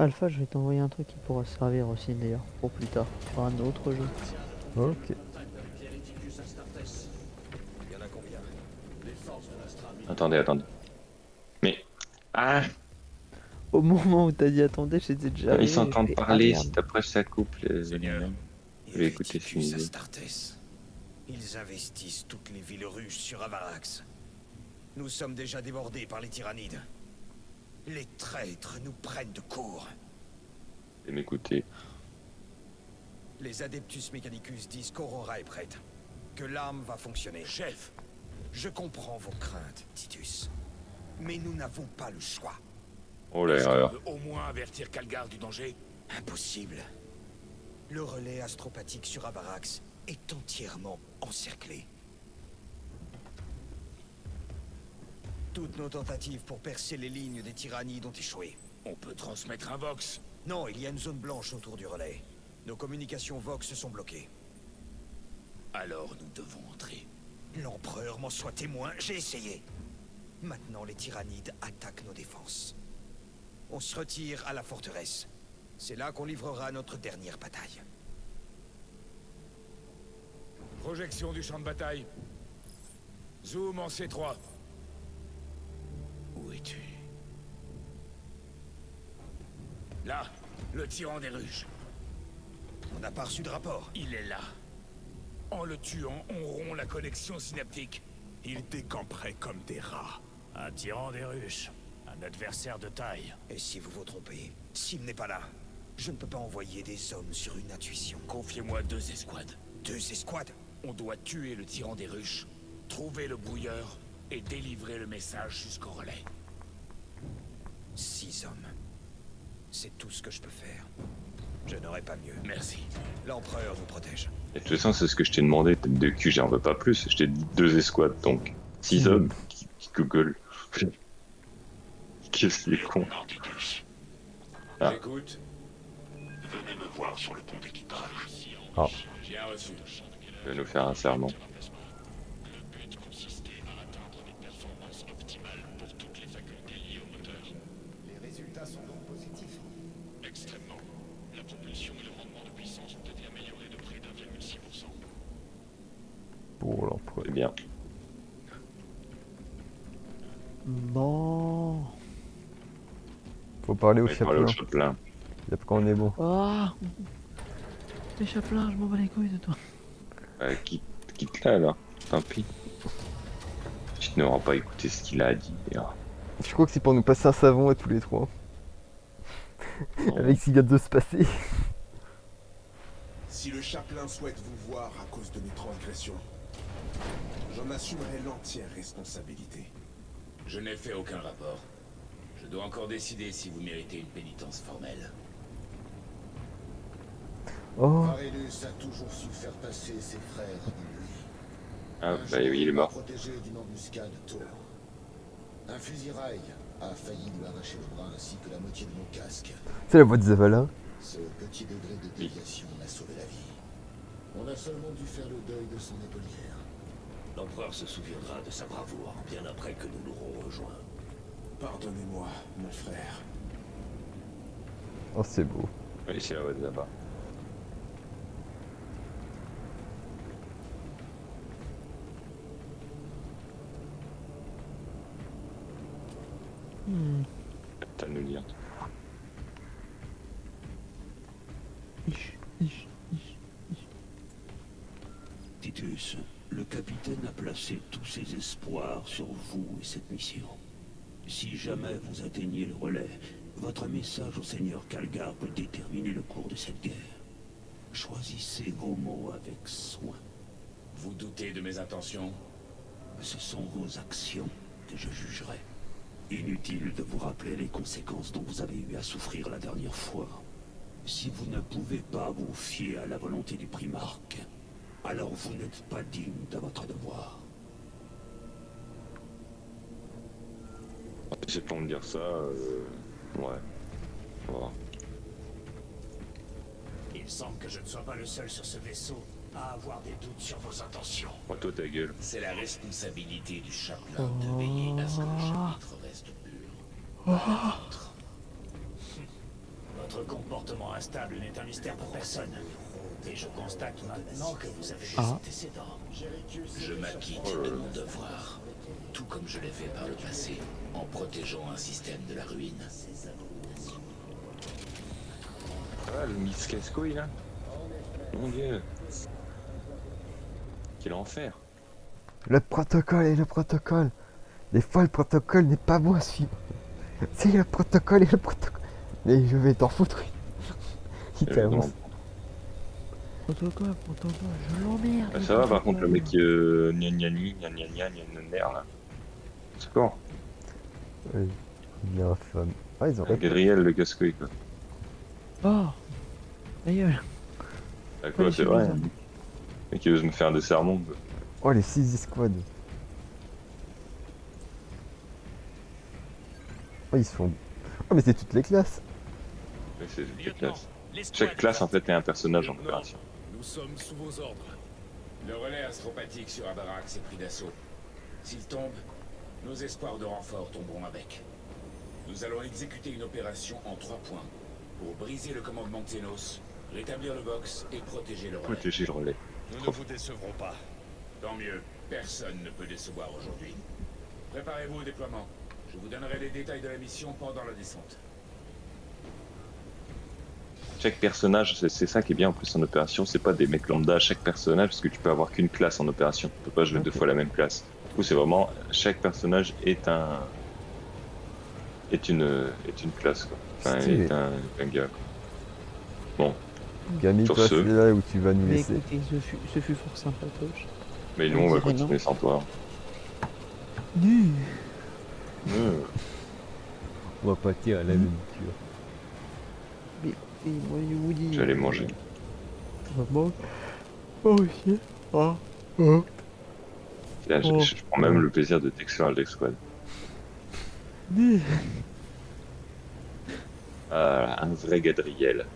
Alpha, je vais t'envoyer un truc qui pourra servir aussi d'ailleurs pour plus tard, pour un autre jeu. Ok. Attendez. Mais... Ah, Au moment où t'as dit attendez, j'étais déjà. ils s'entendent parler, merde. si après ça coupe les... Seigneur. Je vais écouter ce qu'ils Héréticus disent. Astartes. Ils investissent toutes les villes russes sur Avarax. Nous sommes déjà débordés par les tyrannides. Les traîtres nous prennent de court. Et m'écouter. Les Adeptus Mechanicus disent qu'Aurora est prête. Que l'arme va fonctionner. Chef, Je comprends vos craintes, Titus. Mais nous n'avons pas le choix. Oh est-ce qu'on l'erreur. peut au moins avertir Calgar du danger? Impossible. Le relais astropathique sur Avarax est entièrement encerclé. Toutes nos tentatives pour percer les lignes des tyrannides ont échoué. On peut transmettre un Vox. Non, il y a une zone blanche autour du relais. Nos communications Vox sont bloquées. Alors nous devons entrer. L'Empereur m'en soit témoin, j'ai essayé. Maintenant, les tyrannides attaquent nos défenses. On se retire à la forteresse. C'est là qu'on livrera notre dernière bataille. Projection du champ de bataille. Zoom en C3. Où es-tu? Là, le tyran des ruches. On n'a pas reçu de rapport. Il est là. En le tuant, on rompt la connexion synaptique. Ils décamperaient comme des rats. Un tyran des ruches. Un adversaire de taille. Et si vous vous trompez, s'il n'est pas là, je ne peux pas envoyer des hommes sur une intuition. Confiez-moi 2 escouades. 2 escouades? On doit tuer le tyran des ruches, trouver le brouilleur et délivrer le message jusqu'au relais. 6 hommes. C'est tout ce que je peux faire. Je n'aurai pas mieux. Merci. L'Empereur vous protège. Et de toute façon, c'est ce que je t'ai demandé, tête de cul, j'en veux pas plus. Je t'ai dit 2 escouades, donc 6 hommes qui google. Qu'est-ce qu'il est con. Ah. J'écoute. Venez me voir sur le pont d'équipage. Ah. Bien reçu. Il va nous faire un serment. Le but consistait à atteindre des performances optimales pour toutes les facultés liées au moteur. Les résultats sont donc positifs. Extrêmement. La propulsion et le rendement de puissance ont été améliorés de près d'1,6%. Pour l'empereur. C'est bien. Bon. Faut parler au On va parler au chapelain. chapelain. Et après on est bon. Oh les chapelains, je m'en bats les couilles de toi. Quitte là alors. Tant pis. Tu n'auras pas écouté ce qu'il a dit. Ah. Je crois que c'est pour nous passer un savon à tous les trois. Non. Avec ce qui vient de se passer. Si le chapelain souhaite vous voir à cause de mes transgressions, j'en assumerai l'entière responsabilité. Je n'ai fait aucun rapport. Je dois encore décider si vous méritez une pénitence formelle. Oh, Varellus a toujours su faire passer ses frères avant lui. Ah, Un bah jour, oui, il est m'a mort. protégé d'une embuscade tôt. Un fusil-rail a failli lui arracher le bras ainsi que la moitié de mon casque. c'est la voix de Zavala. Ce petit degré de déviation m'a sauvé la vie. On a seulement dû faire le deuil de son épaulière. L'empereur se souviendra de sa bravoure bien après que nous l'aurons rejoint. Pardonnez-moi, mon frère. Oh, c'est beau. Oui, c'est la voix de là-bas. T'as à nous lire. Titus, le capitaine a placé tous ses espoirs sur vous et cette mission. Si jamais vous atteignez le relais, votre message au seigneur Calgar peut déterminer le cours de cette guerre. Choisissez vos mots avec soin. Vous doutez de mes intentions? Ce sont vos actions que je jugerai. Inutile de vous rappeler les conséquences dont vous avez eu à souffrir la dernière fois. Si vous ne pouvez pas vous fier à la volonté du primarque, alors vous n'êtes pas digne de votre devoir. C'est pour me dire ça, ouais. Voilà. Il semble que je ne sois pas le seul sur ce vaisseau à avoir des doutes sur vos intentions. Oh, toi ta gueule. C'est la responsabilité du chapelain de veiller à ce que le chapitre reste pur. comportement instable n'est un mystère pour personne. Et je constate maintenant que vous avez des Ah. antécédents. Je m'acquitte de mon devoir, tout comme je l'ai fait par le passé, en protégeant un système de la ruine. Ah, le Miss Cascouille là. Mon dieu. Quel enfer. Le protocole et le protocole. Des fois, le protocole n'est pas bon à suivre. C'est le protocole et le protocole. Mais je vais t'en foutre. Il t'avance. Protocole, je l'emmerde. Ah, ça va par contre le mec gna gna gna gna gna gna gna gna là. C'est bon. Oui. Bien fun. Ah, ils ont répondu. Gabriel le Cascouille quoi. Oh, ta gueule. Ah quoi, Ouais, c'est je vrai. suis Le mec il ose me faire des sermons quoi. Oh, les 6 escouades. Oh, ils sont. Oh, mais c'est toutes les classes. Ouais, c'est toutes les Lieutenant, classes. l'escouade Chaque classe en fait est un personnage en Lieutenant, opération. Nous sommes sous vos ordres. Le relais astropathique sur Abarax est pris d'assaut. S'il tombe, nos espoirs de renfort tomberont avec. Nous allons exécuter une opération en 3 points. Pour briser le commandement de Xenos, rétablir le box et protéger le relais. Protéger le relais. Nous ne vous décevrons pas. Tant mieux, personne ne peut décevoir aujourd'hui. Préparez-vous au déploiement. Je vous donnerai les détails de la mission pendant la descente. Chaque personnage, c'est ça qui est bien en plus en opération, c'est pas des mecs lambda à chaque personnage parce que tu peux avoir qu'une classe en opération. Tu peux pas jouer 2 fois la même classe. Du coup, c'est vraiment chaque personnage est une classe quoi. Enfin, Stylé. est un gars quoi. Bon, Camille, Sur toi, ce. c'est là où tu vas nous Mais laisser. écoutez, ce fut fort sympatoche. mais nous on va dirait non. continuer sans toi. On va partir à l'aventure. Mais moi je vous dis. J'allais manger. Moi aussi. Ah. Là, Oh. je prends même le plaisir de t'exclure l'escouade. Ah, un vrai Gadriel.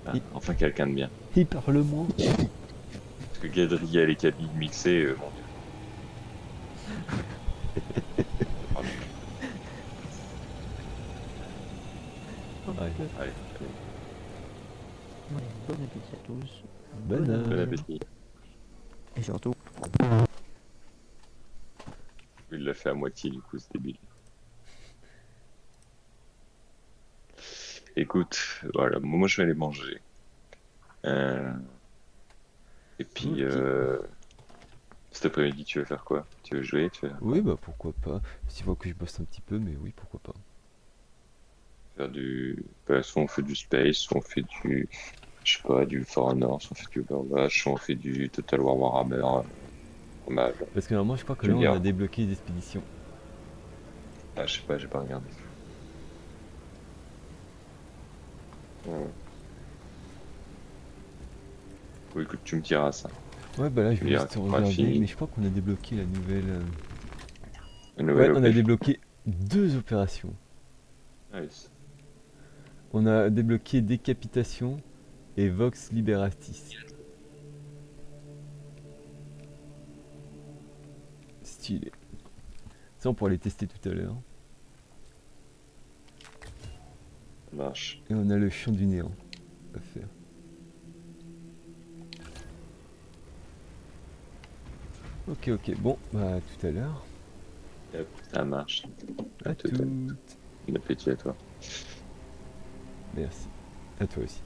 Ah, Il- enfin quelqu'un de bien. Il parle moins. Parce que Gadriel et Camille mixés, mon dieu. Pardon. Ouais. Allez, Ouais, bon appétit à tous. Bonne bon appétit. Et surtout. Il l'a fait à moitié du coup, c'est débile. Écoute, voilà, moi je vais aller manger. Et puis, cet après-midi, tu veux faire quoi? Tu veux jouer? Tu veux Oui, bah pourquoi pas. S'il faut que je bosse un petit peu, mais oui, pourquoi pas. faire du... Bah, soit on fait du Space, soit on fait du... Je sais pas, du For Honor, soit on fait du Overwatch, soit on fait du Total War Warhammer. Mal. Parce que normalement, je crois que Tu là, me on a diras. débloqué les expéditions. Ah, je sais pas, j'ai pas regardé. Ouais. Oui, écoute, tu me diras ça. Ouais, bah là, je vais Il y a juste pas regarder, fini. mais je crois qu'on a débloqué la nouvelle. Une Ouais, nouvelle on a OP. débloqué 2 opérations. Nice. On a débloqué Décapitation et Vox Liberatis. Stylé. Ça, on pourra les tester tout à l'heure. Ça marche. Et on a le Chant du Néant à faire. Ok, ok. Bon, bah, à tout à l'heure. Yep, ça marche. À tout à toutes. Bon appétit à toi. Merci. À toi aussi.